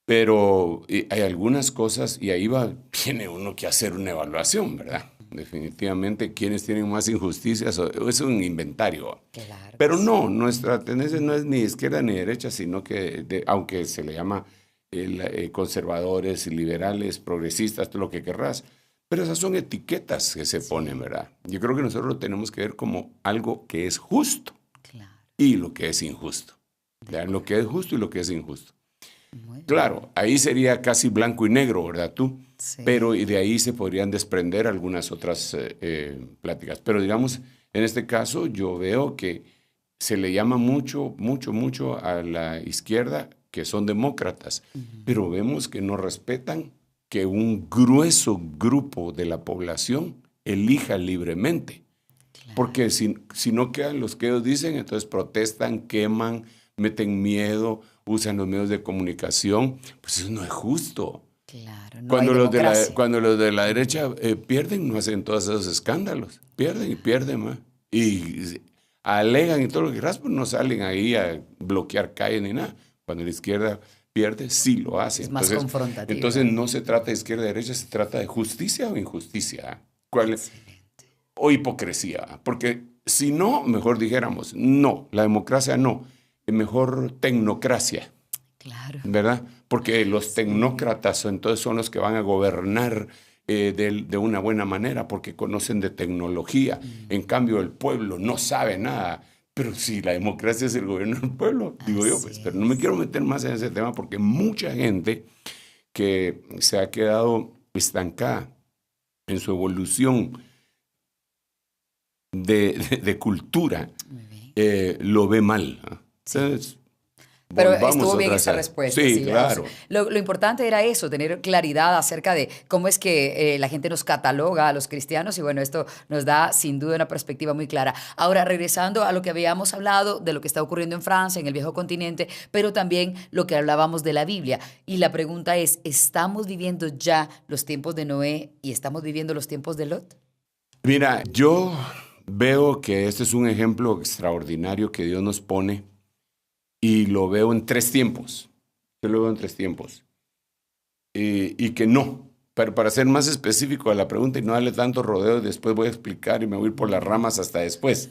Pero hay algunas cosas, y ahí tiene uno que hacer una evaluación, ¿verdad? Definitivamente, quienes tienen más injusticias, es un inventario. Claro, pero no, nuestra tendencia no es ni izquierda ni derecha, sino que, aunque se le llama conservadores, liberales, progresistas, todo lo que querrás, pero esas son etiquetas que se ponen, ¿verdad? Yo creo que nosotros lo tenemos que ver como algo que es justo, claro, y lo que es injusto. ¿Verdad? Lo que es justo y lo que es injusto. Claro, ahí sería casi blanco y negro, ¿verdad tú? Sí. Pero y de ahí se podrían desprender algunas otras pláticas. Pero digamos, en este caso yo veo que se le llama mucho a la izquierda que son demócratas, pero vemos que no respetan que un grueso grupo de la población elija libremente. Claro. Porque si no quedan los que ellos dicen, entonces protestan, queman, meten miedo, usan los medios de comunicación, pues eso no es justo. Claro, no cuando los de la derecha pierden, no hacen todos esos escándalos. Pierden más. Y alegan y todo lo que quieras, pues no salen ahí a bloquear calles ni nada. Cuando la izquierda pierde, sí lo hace. Es más confrontativo. Entonces no se trata de izquierda y derecha, se trata de justicia o injusticia. O hipocresía. Porque si no, mejor dijéramos, no, la democracia no. Mejor tecnocracia, claro, ¿verdad? Porque los tecnócratas entonces son los que van a gobernar de una buena manera porque conocen de tecnología. En cambio, el pueblo no sabe nada. Pero si la democracia es el gobierno del pueblo, digo yo, pues, pero no me quiero meter más en ese tema porque mucha gente que se ha quedado estancada en su evolución de cultura lo ve mal, ¿no? Sí. Pero volvamos estuvo bien otra esa vez. respuesta. Sí, claro. Lo importante era eso, tener claridad acerca de cómo es que la gente nos cataloga a los cristianos y bueno, esto nos da sin duda una perspectiva muy clara. Ahora, regresando a lo que habíamos hablado de lo que está ocurriendo en Francia, en el viejo continente, pero también lo que hablábamos de la Biblia. Y la pregunta es, ¿estamos viviendo ya los tiempos de Noé y estamos viviendo los tiempos de Lot? Mira, yo veo que este es un ejemplo extraordinario que Dios nos pone y lo veo en 3 tiempos. Yo lo veo en 3 tiempos. Y que no. Pero para ser más específico a la pregunta y no darle tanto rodeo, después voy a explicar y me voy a ir por las ramas hasta después.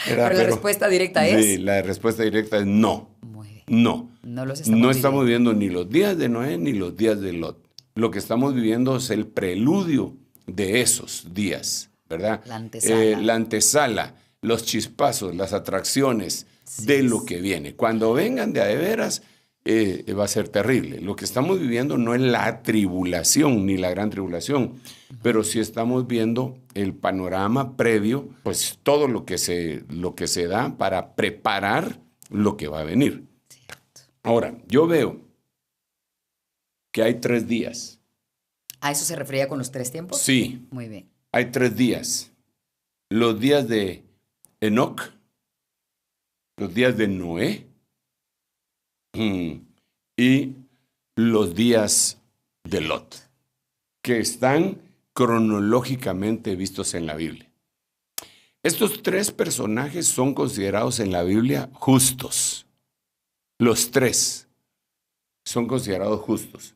Pero la respuesta directa es... Sí, la respuesta directa es no. Muy bien. No. No estamos viviendo ni los días de Noé ni los días de Lot. Lo que estamos viviendo es el preludio de esos días, ¿verdad? La antesala, los chispazos, las atracciones de lo que viene. Cuando vengan de a de veras, va a ser terrible. Lo que estamos viviendo no es la tribulación ni la gran tribulación, pero sí estamos viendo el panorama previo, pues todo lo que se da para preparar lo que va a venir. Ahora, yo veo que hay 3 días. ¿A eso se refería con los 3 tiempos? Sí. Muy bien. Hay 3 días. Los días de Enoc, los días de Noé y los días de Lot, que están cronológicamente vistos en la Biblia. Estos 3 personajes son considerados en la Biblia justos. Los 3 son considerados justos,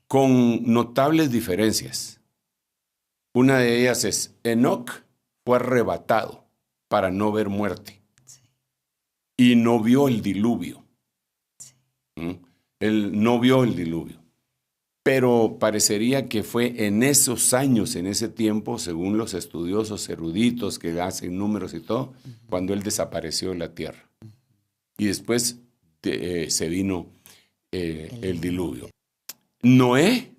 con notables diferencias. Una de ellas es, Enoc fue arrebatado para no ver muerte y no vio el diluvio. Él no vio el diluvio, pero parecería que fue en esos años, en ese tiempo, según los estudiosos eruditos que hacen números y todo, cuando él desapareció de la tierra. Y después se vino el diluvio. Noé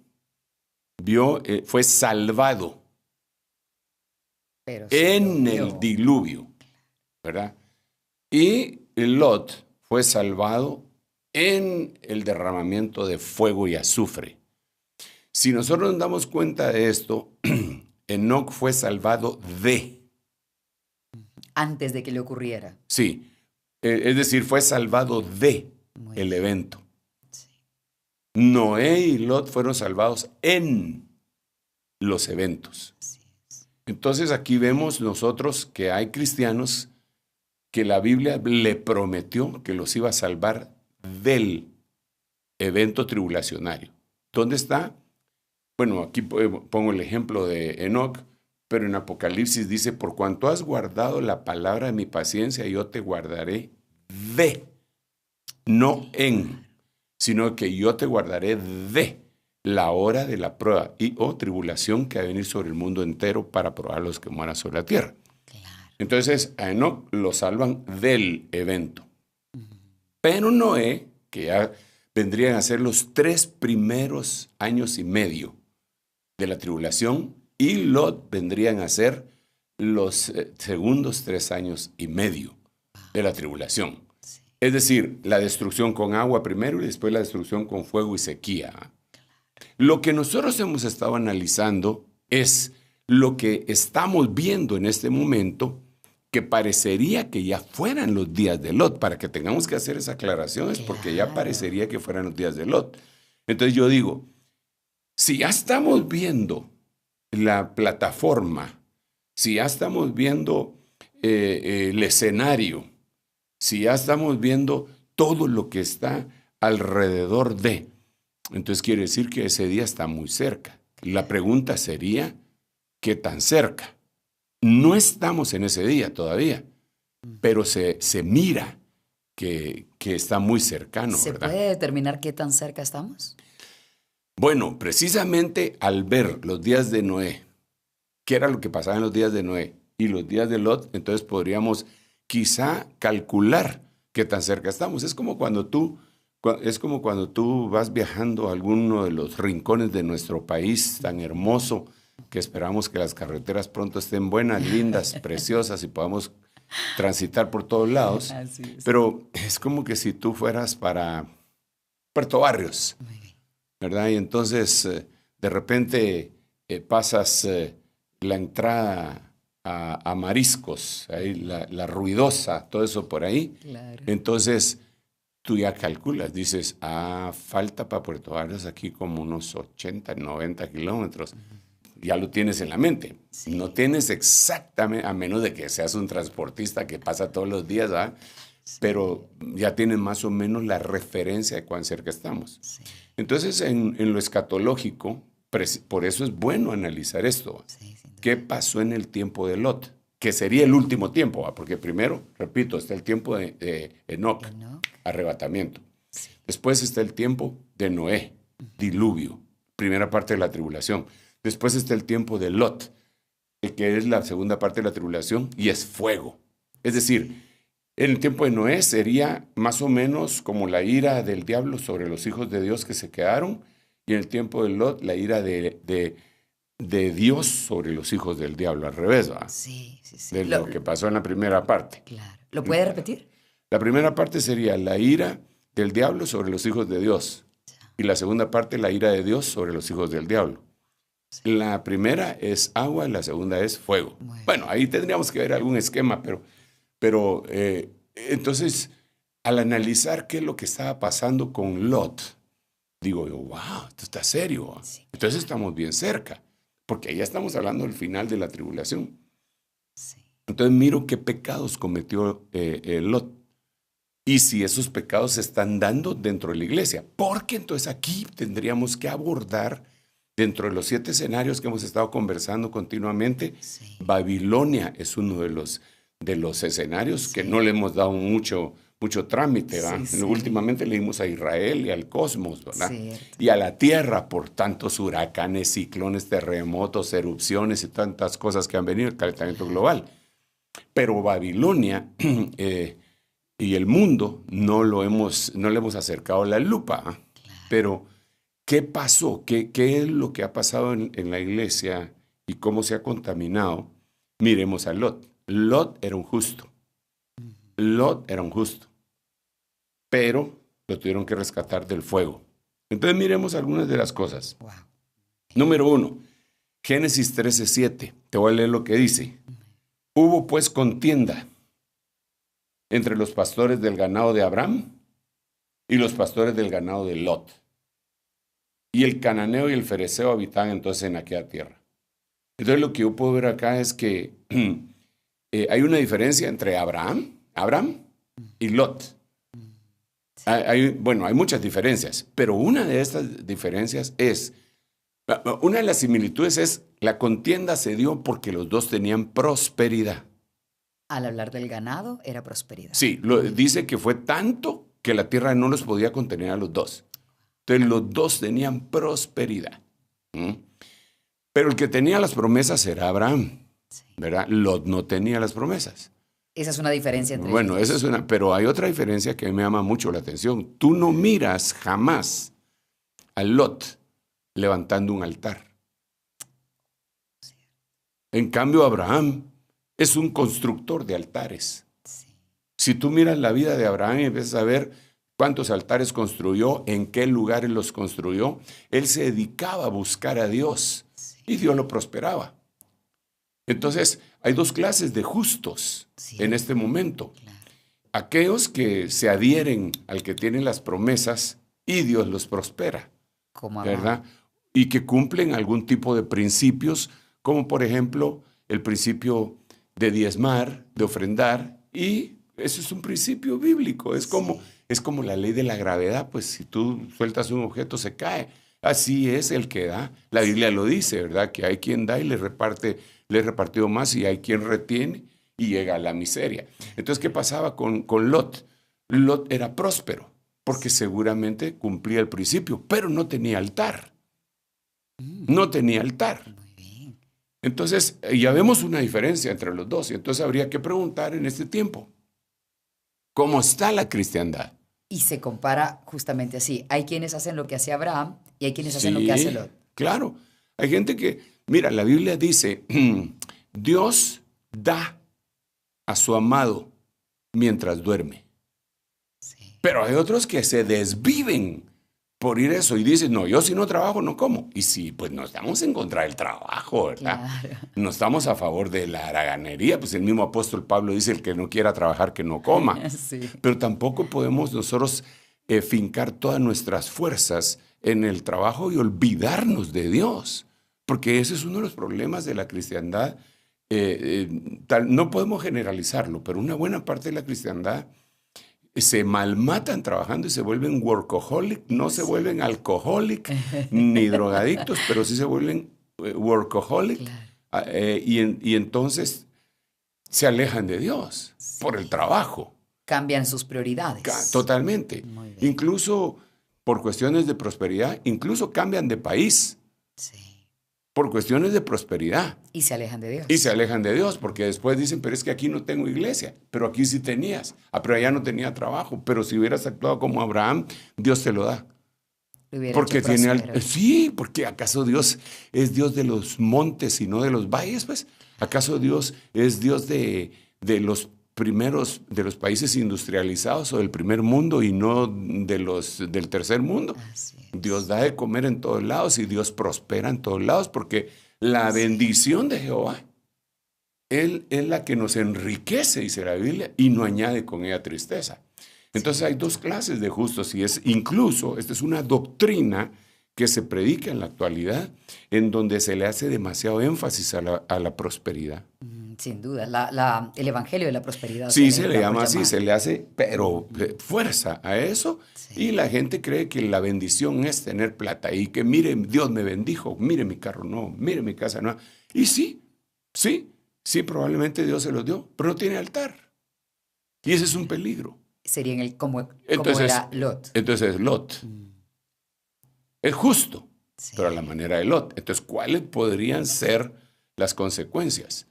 fue salvado en el diluvio, ¿verdad? Y Lot fue salvado en el derramamiento de fuego y azufre. Si nosotros nos damos cuenta de esto, Enoc fue salvado antes de que le ocurriera. Sí, es decir, fue salvado el evento. Sí. Noé y Lot fueron salvados en los eventos. Entonces aquí vemos nosotros que hay cristianos que la Biblia le prometió que los iba a salvar del evento tribulacionario. ¿Dónde está? Bueno, aquí pongo el ejemplo de Enoc, pero en Apocalipsis dice, por cuanto has guardado la palabra de mi paciencia, yo te guardaré no en, sino que yo te guardaré la hora de la prueba o tribulación que va a venir sobre el mundo entero para probar a los que mueran sobre la tierra. Claro. Entonces a Enoc lo salvan del evento. Pero Noé, que ya vendrían a ser los 3 primeros años y medio de la tribulación, y Lot vendrían a ser los segundos 3 años y medio de la tribulación. Sí. Es decir, la destrucción con agua primero y después la destrucción con fuego y sequía. Claro. Lo que nosotros hemos estado analizando es lo que estamos viendo en este momento, que parecería que ya fueran los días de Lot. Para que tengamos que hacer esa aclaración es porque ya parecería que fueran los días de Lot. Entonces yo digo, si ya estamos viendo la plataforma, si ya estamos viendo el escenario, si ya estamos viendo todo lo que está alrededor de, entonces quiere decir que ese día está muy cerca. La pregunta sería, ¿qué tan cerca? No estamos en ese día todavía, pero se mira que está muy cercano, ¿verdad? ¿Se puede determinar qué tan cerca estamos? Bueno, precisamente al ver los días de Noé, qué era lo que pasaba en los días de Noé y los días de Lot, entonces podríamos quizá calcular qué tan cerca estamos. Es como cuando tú vas viajando a alguno de los rincones de nuestro país tan hermoso, que esperamos que las carreteras pronto estén buenas, lindas, preciosas y podamos transitar por todos lados. Así es. Pero es como que si tú fueras para Puerto Barrios, Muy bien. ¿verdad? Y entonces de repente pasas la entrada a Mariscos, ahí la Ruidosa, todo eso por ahí. Claro. Entonces tú ya calculas, dices, falta para Puerto Barrios aquí como unos 80, 90 kilómetros. Ya lo tienes en la mente. Sí. No tienes exactamente, a menos de que seas un transportista que pasa todos los días, ¿verdad? Sí. Pero ya tienes más o menos la referencia de cuán cerca estamos. Sí. Entonces, en lo escatológico, por eso es bueno analizar esto. Sí, sin duda. ¿Qué pasó en el tiempo de Lot? Que sería el último tiempo, ¿va? Porque primero, repito, está el tiempo de Enoc, arrebatamiento. Sí. Después está el tiempo de Noé, diluvio, primera parte de la tribulación. Después está el tiempo de Lot, que es la segunda parte de la tribulación, y es fuego. Es decir, en el tiempo de Noé sería más o menos como la ira del diablo sobre los hijos de Dios que se quedaron, y en el tiempo de Lot, la ira de Dios sobre los hijos del diablo, al revés, ¿va? Sí, sí, sí. De lo que pasó en la primera parte. Claro. ¿Lo puede repetir? La primera parte sería la ira del diablo sobre los hijos de Dios, y la segunda parte, la ira de Dios sobre los hijos del diablo. La primera es agua y la segunda es fuego. Bueno, ahí tendríamos que ver algún esquema, pero entonces, al analizar qué es lo que estaba pasando con Lot, digo yo, wow, esto está serio. Sí. Entonces estamos bien cerca, porque ya estamos hablando del final de la tribulación. Sí. Entonces miro qué pecados cometió Lot. Y si esos pecados se están dando dentro de la iglesia. Porque entonces aquí tendríamos que abordar, dentro de los 7 escenarios que hemos estado conversando continuamente, Sí. Babilonia es uno de los escenarios que no le hemos dado mucho trámite, ¿verdad? Sí, sí. Últimamente le dimos a Israel y al cosmos, ¿verdad? Cierto. Y a la tierra por tantos huracanes, ciclones, terremotos, erupciones y tantas cosas que han venido, el calentamiento global. Pero Babilonia y el mundo no le hemos acercado la lupa. ¿Eh? Claro. Pero, ¿qué pasó? ¿Qué es lo que ha pasado en la iglesia y cómo se ha contaminado? Miremos a Lot. Lot era un justo. Lot era un justo. Pero lo tuvieron que rescatar del fuego. Entonces miremos algunas de las cosas. Wow. Número 1, Génesis 13:7. Te voy a leer lo que dice. Hubo pues contienda entre los pastores del ganado de Abraham y los pastores del ganado de Lot. Y el cananeo y el fereceo habitaban entonces en aquella tierra. Entonces lo que yo puedo ver acá es que hay una diferencia entre Abraham y Lot. Hay muchas diferencias, pero una de estas diferencias una de las similitudes es la contienda se dio porque los dos tenían prosperidad. Al hablar del ganado, era prosperidad. Sí, dice que fue tanto que la tierra no los podía contener a los dos. Entonces los dos tenían prosperidad. Pero el que tenía las promesas era Abraham, ¿verdad? Lot no tenía las promesas. Esa es una diferencia entre Bueno, ellos. esa es una, pero hay otra diferencia que me llama mucho la atención. Tú no miras jamás a Lot levantando un altar. En cambio, Abraham es un constructor de altares. Sí. Si tú miras la vida de Abraham y empiezas a ver cuántos altares construyó, en qué lugares los construyó, él se dedicaba a buscar a Dios y Dios lo prosperaba. Entonces, hay dos clases de justos en este momento. Claro. Aquellos que se adhieren al que tiene las promesas y Dios los prospera, Como Abraham. ¿verdad? Y que cumplen algún tipo de principios, como por ejemplo el principio de diezmar, de ofrendar, y eso es un principio bíblico, es como la ley de la gravedad, pues si tú sueltas un objeto se cae, así es el que da, la Biblia lo dice, ¿verdad? Que hay quien da y le he repartido más, y hay quien retiene y llega a la miseria. Entonces, ¿qué pasaba con Lot? Lot era próspero, porque seguramente cumplía el principio, pero no tenía altar. No tenía altar. Muy bien. Entonces, ya vemos una diferencia entre los dos. Y entonces habría que preguntar en este tiempo, ¿cómo está la cristiandad? Y se compara justamente así. Hay quienes hacen lo que hace Abraham y hay quienes hacen lo que hace Lot. Claro. Hay gente que, mira, la Biblia dice, Dios da a su amado mientras duerme. Sí. Pero hay otros que se desviven por ir eso y dicen, no, yo si no trabajo no como. Y sí, pues no estamos en contra del trabajo, ¿verdad? Claro. No estamos a favor de la haraganería, pues el mismo apóstol Pablo dice, el que no quiera trabajar, que no coma. Sí. Pero tampoco podemos nosotros fincar todas nuestras fuerzas en el trabajo y olvidarnos de Dios, porque ese es uno de los problemas de la cristiandad. No podemos generalizarlo, pero una buena parte de la cristiandad se malmatan trabajando y se vuelven workaholic, no se vuelven alcoholic ni drogadictos, pero sí se vuelven workaholic. Claro. Y entonces se alejan de Dios por el trabajo. Cambian sus prioridades. Totalmente. Muy bien. Incluso por cuestiones de prosperidad, incluso cambian de país Sí. por cuestiones de prosperidad. Y se alejan de Dios. Y se alejan de Dios, porque después dicen, pero es que aquí no tengo iglesia, pero aquí sí tenías. Pero allá no tenía trabajo, pero si hubieras actuado como Abraham, Dios te lo da. Lo hubiera Porque hecho tiene próspero. sí, porque ¿acaso Dios es Dios de los montes y no de los valles? Pues, ¿acaso Dios es Dios de los primeros, de los países industrializados o del primer mundo y no del tercer mundo? Así es. Dios da de comer en todos lados y Dios prospera en todos lados, porque la bendición de Jehová, Él es la que nos enriquece, dice la Biblia, y no añade con ella tristeza. Entonces hay dos clases de justos, y incluso esta es una doctrina que se predica en la actualidad, en donde se le hace demasiado énfasis a la prosperidad. Sin duda. El evangelio de la prosperidad. Sí, se le da llama por así, llamar. se le hace, pero fuerza a eso. Sí. Y la gente cree que la bendición es tener plata y que mire, Dios me bendijo, mire mi carro no, mire mi casa no. Y sí, probablemente Dios se los dio, pero no tiene altar. Y ese es un peligro. Sería como Entonces, era Lot. Entonces Lot es justo, Sí. pero a la manera de Lot. Entonces, ¿cuáles podrían ser las consecuencias?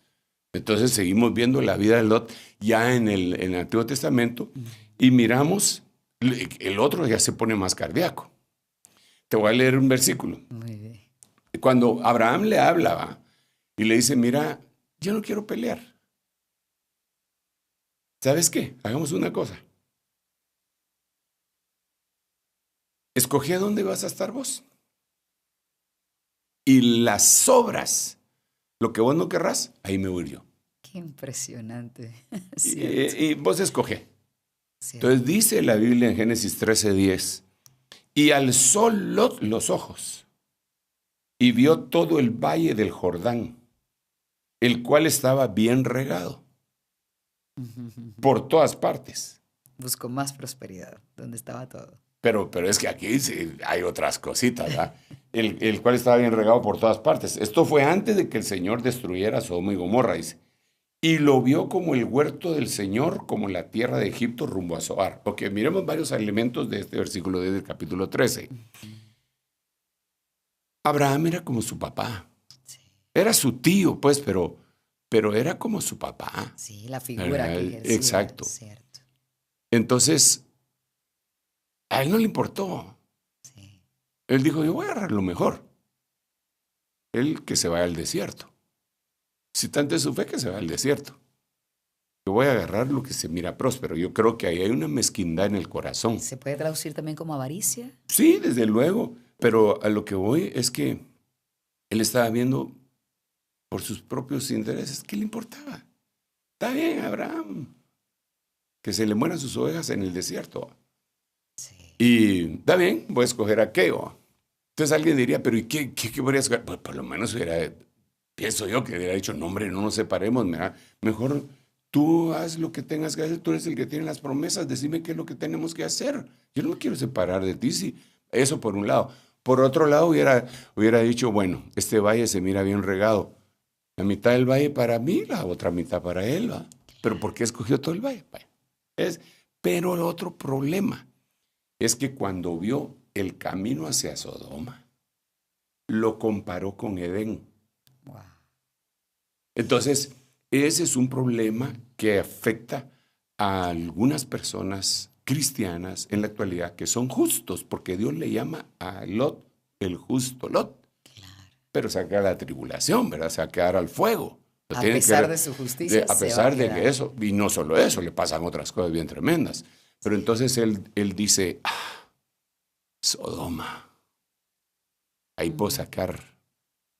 Entonces seguimos viendo la vida de Lot ya en el Antiguo Testamento y miramos, el otro ya se pone más cardíaco. Te voy a leer un versículo. Muy bien. Cuando Abraham le hablaba y le dice, mira, yo no quiero pelear. ¿Sabes qué? Hagamos una cosa. Escoge a dónde vas a estar vos. Y las sobras, lo que vos no querrás, ahí me voy yo. Qué impresionante. Y vos escoge. Cierto. Entonces dice la Biblia en Génesis 13:10, y alzó Lot los ojos y vio todo el valle del Jordán, el cual estaba bien regado por todas partes. Buscó más prosperidad, donde estaba todo. Pero es que aquí sí hay otras cositas, ¿verdad? El cual estaba bien regado por todas partes. Esto fue antes de que el Señor destruyera Sodoma y Gomorra, dice. Y lo vio como el huerto del Señor, como la tierra de Egipto rumbo a Zoar. Ok, miremos varios elementos de este versículo desde el capítulo 13. Abraham era como su papá. Sí. Era su tío, pues, pero era como su papá. Sí, la figura que ejercía. Exacto. Cierto. Entonces, a él no le importó. Sí. Él dijo, yo voy a agarrar lo mejor. Él que se vaya al desierto. Si tanto es su fe, que se va al desierto. Yo voy a agarrar lo que se mira próspero. Yo creo que ahí hay una mezquindad en el corazón. ¿Se puede traducir también como avaricia? Sí, desde luego. Pero a lo que voy es que él estaba viendo por sus propios intereses. ¿Qué le importaba? Está bien, Abraham. Que se le mueran sus ovejas en el desierto. Sí. Y está bien, voy a escoger aquello. Entonces alguien diría, pero ¿y qué podría escoger? Pues por lo menos pienso yo que hubiera dicho, no hombre, no nos separemos. Mejor tú haz lo que tengas que hacer. Tú eres el que tiene las promesas. Decime qué es lo que tenemos que hacer. Yo no me quiero separar de ti. Sí. Eso por un lado. Por otro lado, hubiera dicho, bueno, este valle se mira bien regado. La mitad del valle para mí, la otra mitad para él. ¿Va? ¿Pero por qué escogió todo el valle? Pero el otro problema es que cuando vio el camino hacia Sodoma, lo comparó con Edén. Wow. Entonces, ese es un problema que afecta a algunas personas cristianas en la actualidad que son justos, porque Dios le llama a Lot el justo Lot. Claro. Pero se va a quedar la tribulación, ¿verdad? Se va a quedar al fuego. Lo A tiene pesar que- de su justicia, a se pesar va a de quedar. que eso, y no solo eso, le pasan otras cosas bien tremendas. Pero entonces él dice, Sodoma, ahí puedo sacar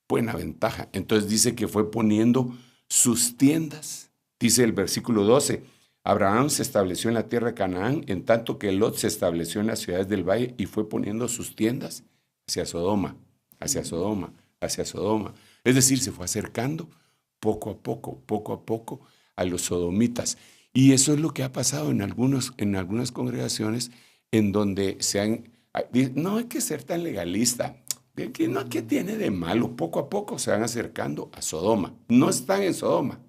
buena ventaja. Entonces dice que fue poniendo sus tiendas. Dice el versículo 12, Abraham se estableció en la tierra de Canaán, en tanto que Lot se estableció en las ciudades del valle y fue poniendo sus tiendas hacia Sodoma, hacia Sodoma, hacia Sodoma. Es decir, se fue acercando poco a poco a los sodomitas. Y eso es lo que ha pasado en algunas congregaciones en donde no hay que ser tan legalista. ¿Qué tiene de malo? Poco a poco se van acercando a Sodoma. No están en Sodoma,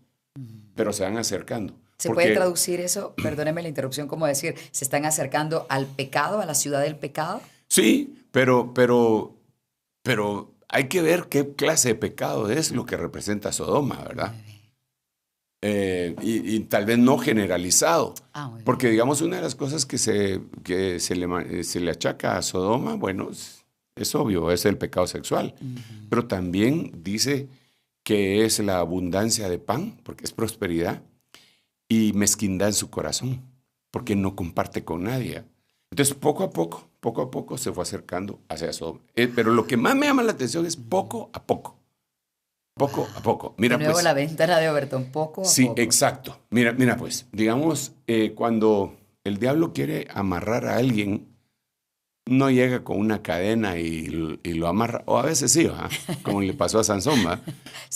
pero se van acercando. ¿Se puede traducir eso, perdóneme la interrupción, como decir, se están acercando al pecado, a la ciudad del pecado? Sí, pero hay que ver qué clase de pecado es lo que representa Sodoma, ¿verdad? Y tal vez no generalizado. Muy bien. Porque, digamos, una de las cosas que se le achaca a Sodoma, bueno, es obvio, es el pecado sexual. Pero también dice que es la abundancia de pan, porque es prosperidad, y mezquindad en su corazón, porque no comparte con nadie. Entonces, poco a poco se fue acercando hacia Sodoma. Pero lo que más me llama la atención es poco a poco. Poco a poco. Mira, De nuevo pues, la ventana de Overton, poco a sí, poco. exacto. Mira, pues, digamos, cuando el diablo quiere amarrar a alguien, no llega con una cadena y lo amarra, o a veces sí, ¿va? Como le pasó a Sansón, ¿va?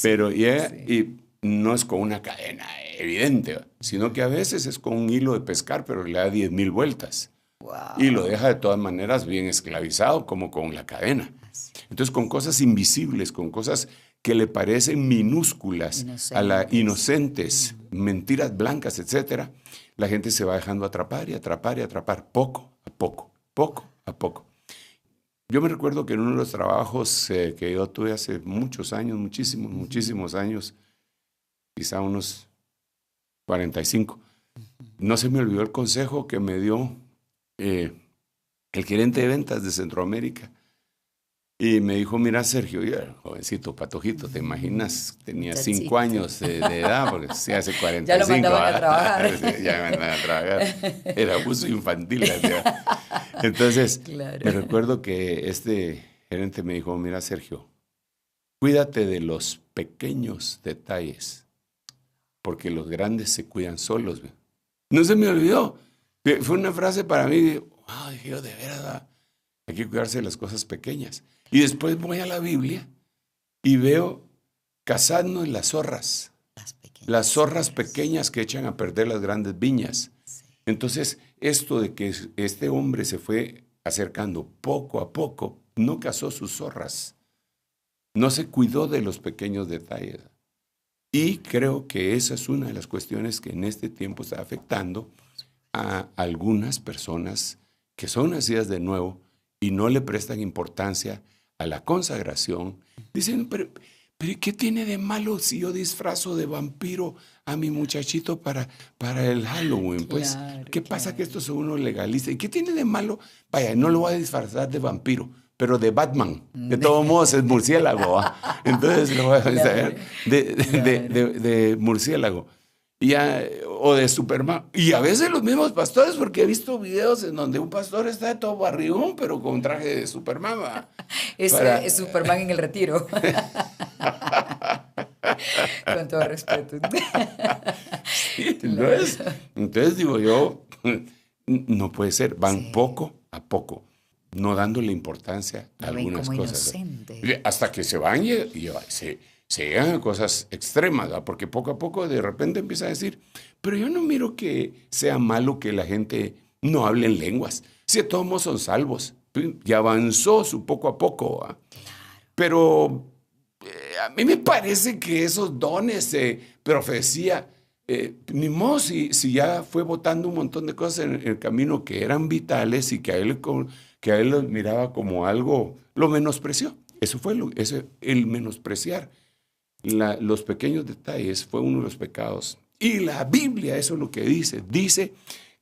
Pero llega y no es con una cadena evidente, ¿va? Sino que a veces es con un hilo de pescar, pero le da 10,000 vueltas. Wow. Y lo deja de todas maneras bien esclavizado, como con la cadena. Entonces, con cosas invisibles, con cosas que le parecen minúsculas, inocentes, mentiras blancas, etcétera, la gente se va dejando atrapar y atrapar y atrapar, poco a poco, poco a poco. Yo me recuerdo que en uno de los trabajos que yo tuve hace muchos años, muchísimos años, quizá unos 45, no se me olvidó el consejo que me dio el gerente de ventas de Centroamérica. Y me dijo, mira, Sergio, yo era jovencito, patojito, ¿te imaginas? Tenía 5 años de edad, porque sí, hace 45. Ya lo mandaban a trabajar. Ya me mandaban a trabajar. Era abuso infantil. Entonces, Claro. me recuerdo que este gerente me dijo, mira, Sergio, cuídate de los pequeños detalles, porque los grandes se cuidan solos. No se me olvidó. Fue una frase para mí, wow, dije yo, de verdad, hay que cuidarse de las cosas pequeñas. Y después voy a la Biblia y veo, cazadnos las zorras pequeñas que echan a perder las grandes viñas. Sí. Entonces, esto de que este hombre se fue acercando poco a poco, no cazó sus zorras, no se cuidó de los pequeños detalles. Y creo que esa es una de las cuestiones que en este tiempo está afectando a algunas personas que son nacidas de nuevo y no le prestan importancia a la consagración. Dicen, pero ¿qué tiene de malo si yo disfrazo de vampiro a mi muchachito para el Halloween? Pues, Claro, ¿qué pasa claro. que esto es uno legalista? ¿Y qué tiene de malo? Vaya, no lo voy a disfrazar de vampiro, pero de Batman. De todos modos es murciélago, ¿va? Entonces lo voy a disfrazar de murciélago. O de Superman. Y a veces los mismos pastores, porque he visto videos en donde un pastor está todo barrigón, pero con traje de Superman. ¿Va? Es Superman en el retiro. Con todo respeto. Entonces digo yo, no puede ser. Van poco a poco, no dándole importancia a Lo ven algunas como cosas. inocente. Hasta que se van y se llegan a cosas extremas, ¿va? Porque poco a poco de repente empieza a decir, pero yo no miro que sea malo que la gente no hable en lenguas. Si todos modos son salvos. Y avanzó su poco a poco, ¿va? Pero a mí me parece que esos dones de profecía, ni modo si ya fue botando un montón de cosas en el camino que eran vitales y que a él lo miraba como algo, lo menospreció. Eso fue el menospreciar los pequeños detalles fue uno de los pecados. Y la Biblia, eso es lo que dice. Dice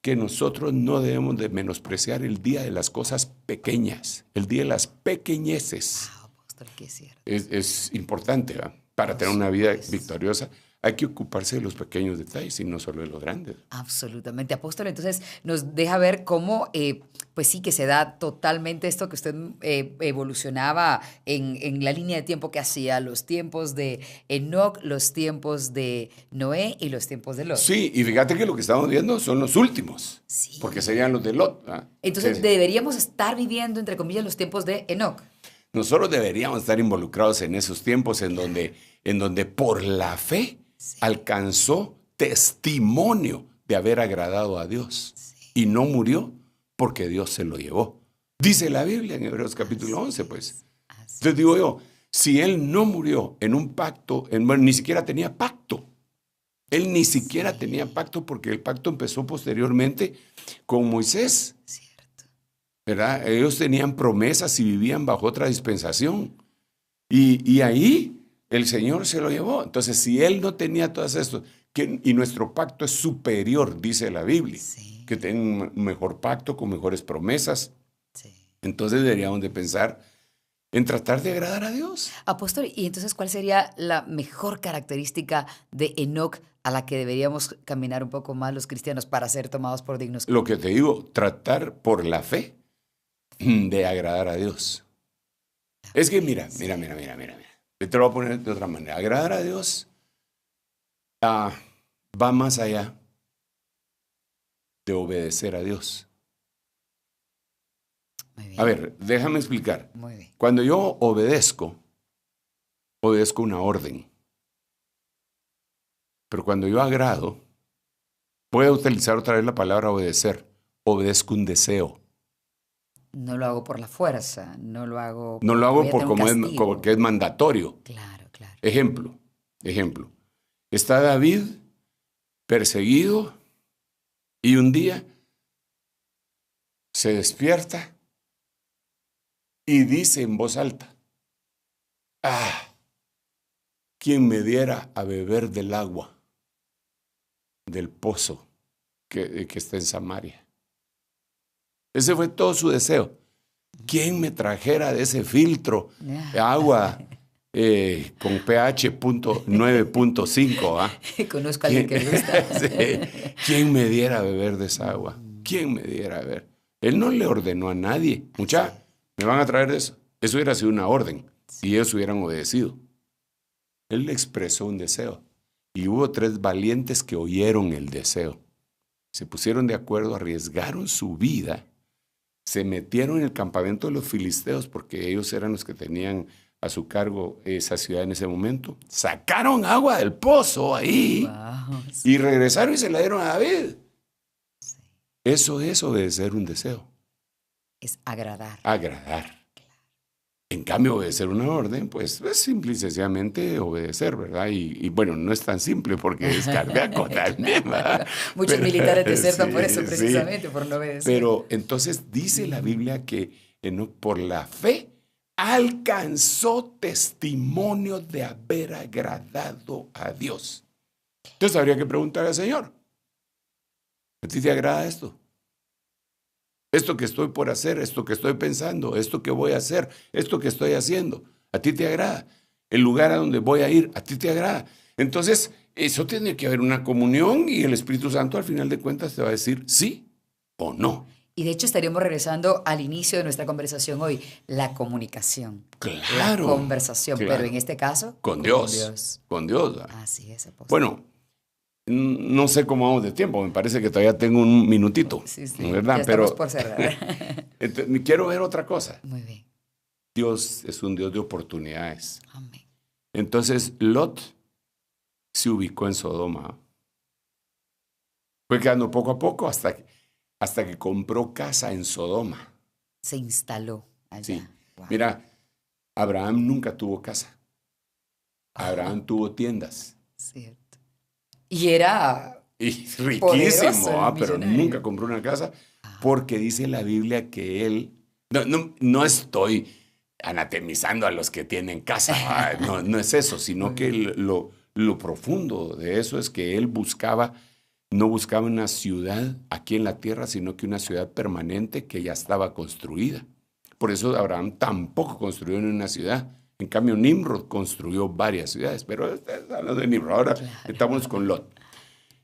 que nosotros no debemos de menospreciar el día de las cosas pequeñas, el día de las pequeñeces. Apóstol, qué cierto. Es importante, ¿va? Para tener una vida victoriosa hay que ocuparse de los pequeños detalles y no solo de los grandes. Absolutamente, apóstol. Entonces nos deja ver cómo, pues sí, que se da totalmente esto que usted evolucionaba en la línea de tiempo que hacía, los tiempos de Enoc, los tiempos de Noé y los tiempos de Lot. Sí, y fíjate que lo que estamos viendo son los últimos, Sí. porque serían los de Lot. ¿Ah? Entonces Sí. deberíamos estar viviendo, entre comillas, los tiempos de Enoc. Nosotros deberíamos estar involucrados en esos tiempos en donde por la fe alcanzó testimonio de haber agradado a Dios y no murió porque Dios se lo llevó. Dice la Biblia en Hebreos capítulo 11, pues. Entonces digo yo, si él no murió en un pacto, bueno, ni siquiera tenía pacto. Él ni siquiera tenía pacto porque el pacto empezó posteriormente con Moisés. ¿Verdad? Ellos tenían promesas y vivían bajo otra dispensación. Y ahí el Señor se lo llevó. Entonces, si Él no tenía todas esto, y nuestro pacto es superior, dice la Biblia, que tiene un mejor pacto con mejores promesas, entonces deberíamos de pensar en tratar de agradar a Dios. Apóstol, y entonces, ¿cuál sería la mejor característica de Enoc a la que deberíamos caminar un poco más los cristianos para ser tomados por dignos? Lo que te digo, tratar por la fe de agradar a Dios. Es que mira. Te lo voy a poner de otra manera. Agradar a Dios va más allá de obedecer a Dios. Muy bien. A ver, déjame explicar. Muy bien. Cuando yo obedezco una orden. Pero cuando yo agrado, voy a utilizar otra vez la palabra obedecer. Obedezco un deseo. No lo hago por la fuerza, no lo hago No lo hago voy a tener un castigo. porque es mandatorio. Claro, claro. Ejemplo. Está David perseguido y un día se despierta y dice en voz alta, ¿quién me diera a beber del agua del pozo que está en Samaria? Ese fue todo su deseo. ¿Quién me trajera de ese filtro agua con pH 9.5? Conozco a alguien que le gusta. Sí. ¿Quién me diera a beber de esa agua? ¿Quién me diera a beber? Él no le ordenó a nadie. Mucha, me van a traer de eso. Eso hubiera sido una orden y ellos hubieran obedecido. Él le expresó un deseo y hubo 3 valientes que oyeron el deseo. Se pusieron de acuerdo, arriesgaron su vida. Se metieron en el campamento de los filisteos porque ellos eran los que tenían a su cargo esa ciudad en ese momento. Sacaron agua del pozo ahí y regresaron y se la dieron a David. Sí. Eso es obedecer un deseo. Es agradar. Agradar. En cambio, obedecer una orden, pues es simple y sencillamente obedecer, ¿verdad? Y bueno, no es tan simple porque es cardíaco también, ¿verdad? Muchos militares desertan por eso, sí. precisamente, por no obedecer. Pero entonces dice la Biblia que por la fe alcanzó testimonio de haber agradado a Dios. Entonces habría que preguntar al Señor, ¿a ti te agrada esto? Esto que estoy por hacer, esto que estoy pensando, esto que voy a hacer, esto que estoy haciendo, ¿a ti te agrada? El lugar a donde voy a ir, ¿a ti te agrada? Entonces, eso tiene que haber una comunión y el Espíritu Santo al final de cuentas te va a decir sí o no. Y de hecho estaríamos regresando al inicio de nuestra conversación hoy, la comunicación. Claro. La conversación, claro. pero en este caso, Con Dios. Con Dios. Así es, apóstol. Bueno, no sé cómo vamos de tiempo, me parece que todavía tengo un minutito. Sí, ¿verdad? Ya estamos por cerrar. Entonces, quiero ver otra cosa. Muy bien. Dios es un Dios de oportunidades. Amén. Entonces, Lot se ubicó en Sodoma. Fue quedando poco a poco hasta que compró casa en Sodoma. Se instaló allá. Sí. Wow. Mira, Abraham nunca tuvo casa. Abraham tuvo tiendas. Cierto. Y era Y riquísimo, poderoso, pero millonario. nunca compró una casa porque dice la Biblia que él... No estoy anatemizando a los que tienen casa, no es eso, sino que lo profundo de eso es que él no buscaba una ciudad aquí en la tierra, sino que una ciudad permanente que ya estaba construida. Por eso Abraham tampoco construyó en una ciudad, En cambio, Nimrod construyó varias ciudades, pero hablando de Nimrod, ahora estamos con Lot.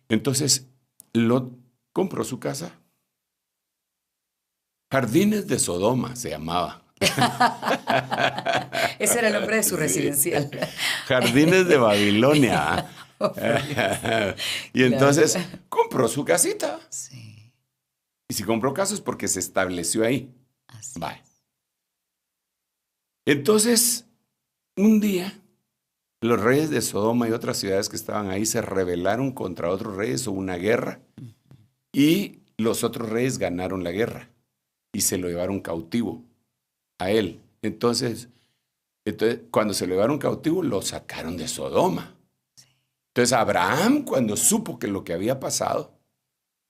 Entonces, Lot compró su casa. Jardines de Sodoma se llamaba. Ese era el nombre de su residencial. Jardines de Babilonia. Y entonces compró su casita. Sí. Y si compró casa es porque se estableció ahí. Así. Vale. Entonces, un día, los reyes de Sodoma y otras ciudades que estaban ahí se rebelaron contra otros reyes, hubo una guerra, y los otros reyes ganaron la guerra y se lo llevaron cautivo a él. Entonces, cuando se lo llevaron cautivo, lo sacaron de Sodoma. Entonces, Abraham, cuando supo que lo que había pasado,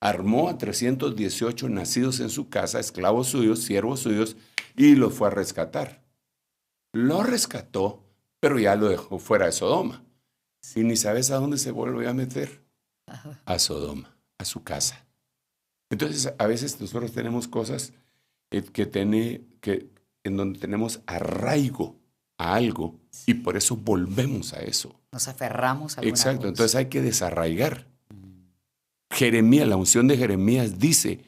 armó a 318 nacidos en su casa, esclavos suyos, siervos suyos, y los fue a rescatar. Lo rescató, pero ya lo dejó fuera de Sodoma. Y ni sabes a dónde se volvió a meter. A Sodoma, a su casa. Entonces, a veces nosotros tenemos cosas en donde tenemos arraigo a algo y por eso volvemos a eso. Nos aferramos a alguna Exacto, cosa. entonces hay que desarraigar. Jeremías, la unción de Jeremías dice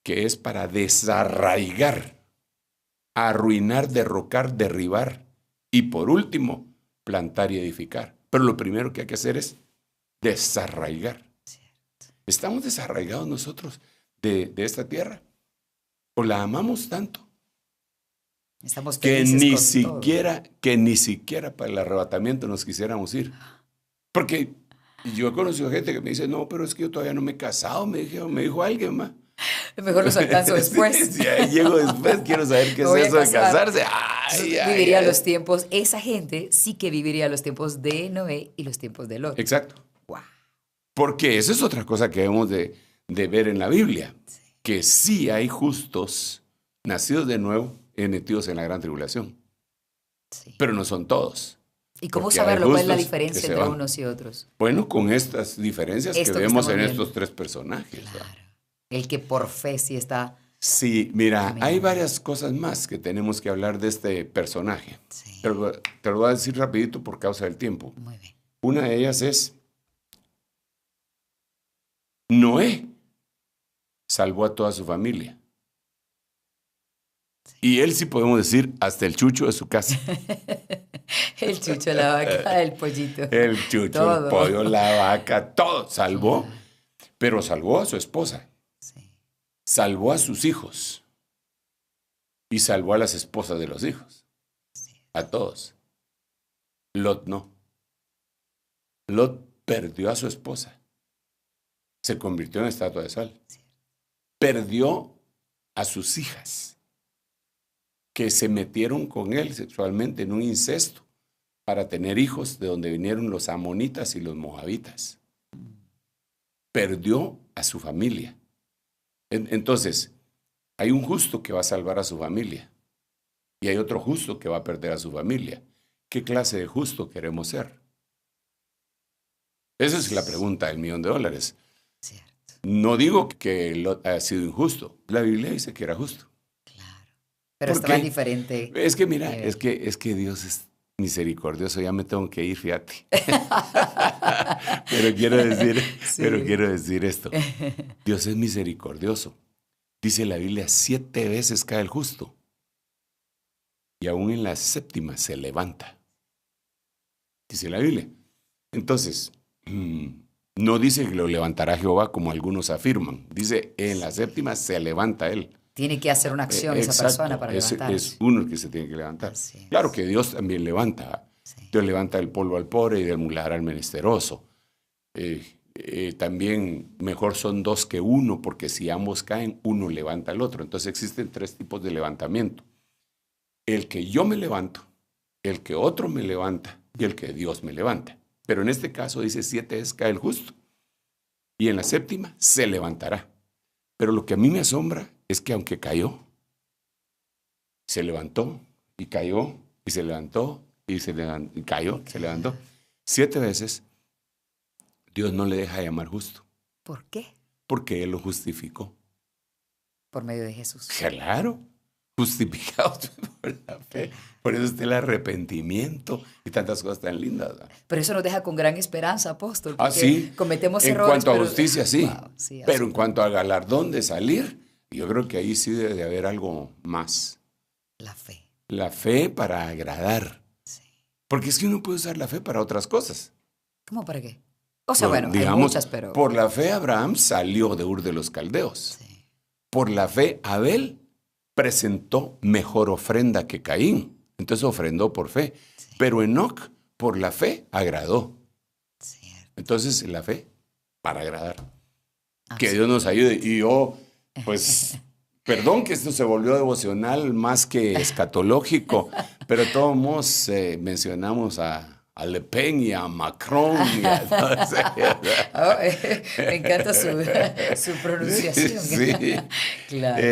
que es para desarraigar, arruinar, derrocar, derribar y por último, plantar y edificar. Pero lo primero que hay que hacer es desarraigar. Cierto. ¿Estamos desarraigados nosotros de esta tierra? ¿O la amamos tanto? Estamos Que felices ni con todo. ni siquiera para el arrebatamiento nos quisiéramos ir. Porque yo he conocido gente que me dice, no, pero es que yo todavía no me he casado, me dijo alguien más. Mejor los alcanzo después. Sí, llego después, quiero saber qué es eso de casarse. Viviría los tiempos, esa gente sí que viviría los tiempos de Noé y los tiempos de Lot. Exacto. Wow. Porque esa es otra cosa que debemos de ver en la Biblia. Sí. Que sí hay justos nacidos de nuevo metidos en la gran tribulación. Sí. Pero no son todos. ¿Y cómo saberlo? ¿Cuál es la diferencia entre unos y otros? Bueno, con estas diferencias que vemos en estos tres personajes. Claro. El que por fe sí está... Sí, mira, hay varias cosas más que tenemos que hablar de este personaje. Sí. Te lo voy a decir rapidito por causa del tiempo. Muy bien. Una de ellas es Noé salvó a toda su familia. Sí. Y él sí podemos decir hasta el chucho de su casa. El chucho, la vaca, el pollito. El chucho, todo. El pollo, la vaca, todo salvó. Claro. Pero salvó a su esposa. Sí. Salvó a sus hijos. Y salvó a las esposas de los hijos. Sí. A todos. Lot no. Lot perdió a su esposa. Se convirtió en estatua de sal. Sí. Perdió a sus hijas, que se metieron con él sexualmente en un incesto para tener hijos de donde vinieron los amonitas y los moabitas. Perdió a su familia. Entonces, hay un justo que va a salvar a su familia y hay otro justo que va a perder a su familia. ¿Qué clase de justo queremos ser? Esa es la pregunta del $1,000,000. Cierto. No digo que Lot haya sido injusto. La Biblia dice que era justo. Claro. Pero estaba diferente. Es que mira, es que Dios es misericordioso. Ya me tengo que ir, fíjate. Pero quiero decir esto. Dios es misericordioso. Dice la Biblia, 7 veces cae el justo. Y aún en la 7ª se levanta. Dice la Biblia. Entonces, no dice que lo levantará Jehová como algunos afirman. Dice, en la 7ª se levanta él. Tiene que hacer una acción esa persona para levantarse. Es uno el que se tiene que levantar. Sí, claro que Dios también levanta. Sí. Dios levanta del polvo al pobre y del mular al menesteroso. También mejor son 2 que 1, porque si ambos caen, uno levanta al otro. Entonces existen 3 tipos de levantamiento. El que yo me levanto, el que otro me levanta y el que Dios me levanta. Pero en este caso dice 7 veces cae el justo. Y en la 7ª se levantará. Pero lo que a mí me asombra es que aunque cayó, se levantó y cayó y se levantó y cayó, se levantó 7 veces, Dios no le deja llamar justo. ¿Por qué? Porque Él lo justificó. Por medio de Jesús. Claro. justificados por la fe. Por eso está el arrepentimiento y tantas cosas tan lindas, ¿verdad? Pero eso nos deja con gran esperanza, apóstol. Ah, sí. Cometemos en errores. En cuanto a justicia, sí. Wow, sí, pero en cuanto a galardón de salir, yo creo que ahí sí debe de haber algo más. La fe. La fe para agradar. Sí. Porque es que uno puede usar la fe para otras cosas. ¿Cómo para qué? O sea, bueno, digamos, hay muchas, pero... Por la fe Abraham salió de Ur de los Caldeos. Sí. Por la fe Abel presentó mejor ofrenda que Caín. Entonces ofrendó por fe. Sí. Pero Enoc, por la fe, agradó. Cierto. Entonces, la fe para agradar. Que Dios nos ayude. Y yo, pues, perdón que esto se volvió devocional más que escatológico, pero de todos modos mencionamos a Le Pen y a Macron. Me encanta su pronunciación. Sí. Claro.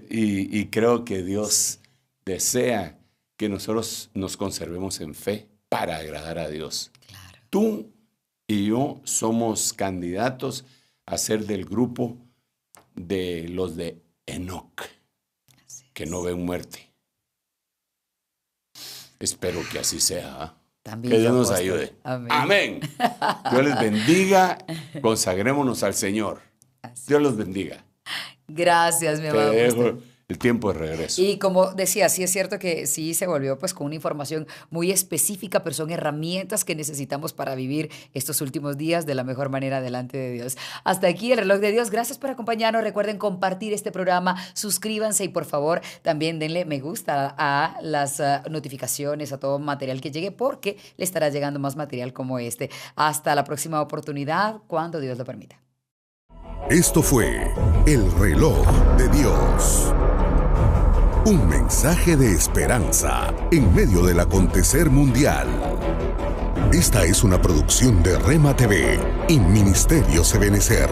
Y creo que Dios desea que nosotros nos conservemos en fe para agradar a Dios. Claro. Tú y yo somos candidatos a ser del grupo de los de Enoc, que no ven muerte. Espero que así sea. También que Dios nos ayude. Amén. Amén. Dios les bendiga. Consagrémonos al Señor. Dios los bendiga. Gracias, mi amado. El tiempo de regreso. Y como decía, sí es cierto que sí se volvió pues con una información muy específica, pero son herramientas que necesitamos para vivir estos últimos días de la mejor manera delante de Dios. Hasta aquí el reloj de Dios. Gracias por acompañarnos. Recuerden compartir este programa, suscríbanse y por favor también denle me gusta a las notificaciones, a todo material que llegue, porque le estará llegando más material como este. Hasta la próxima oportunidad, cuando Dios lo permita. Esto fue El Reloj de Dios. Un mensaje de esperanza en medio del acontecer mundial. Esta es una producción de Rema TV y Ministerio Ebenecer.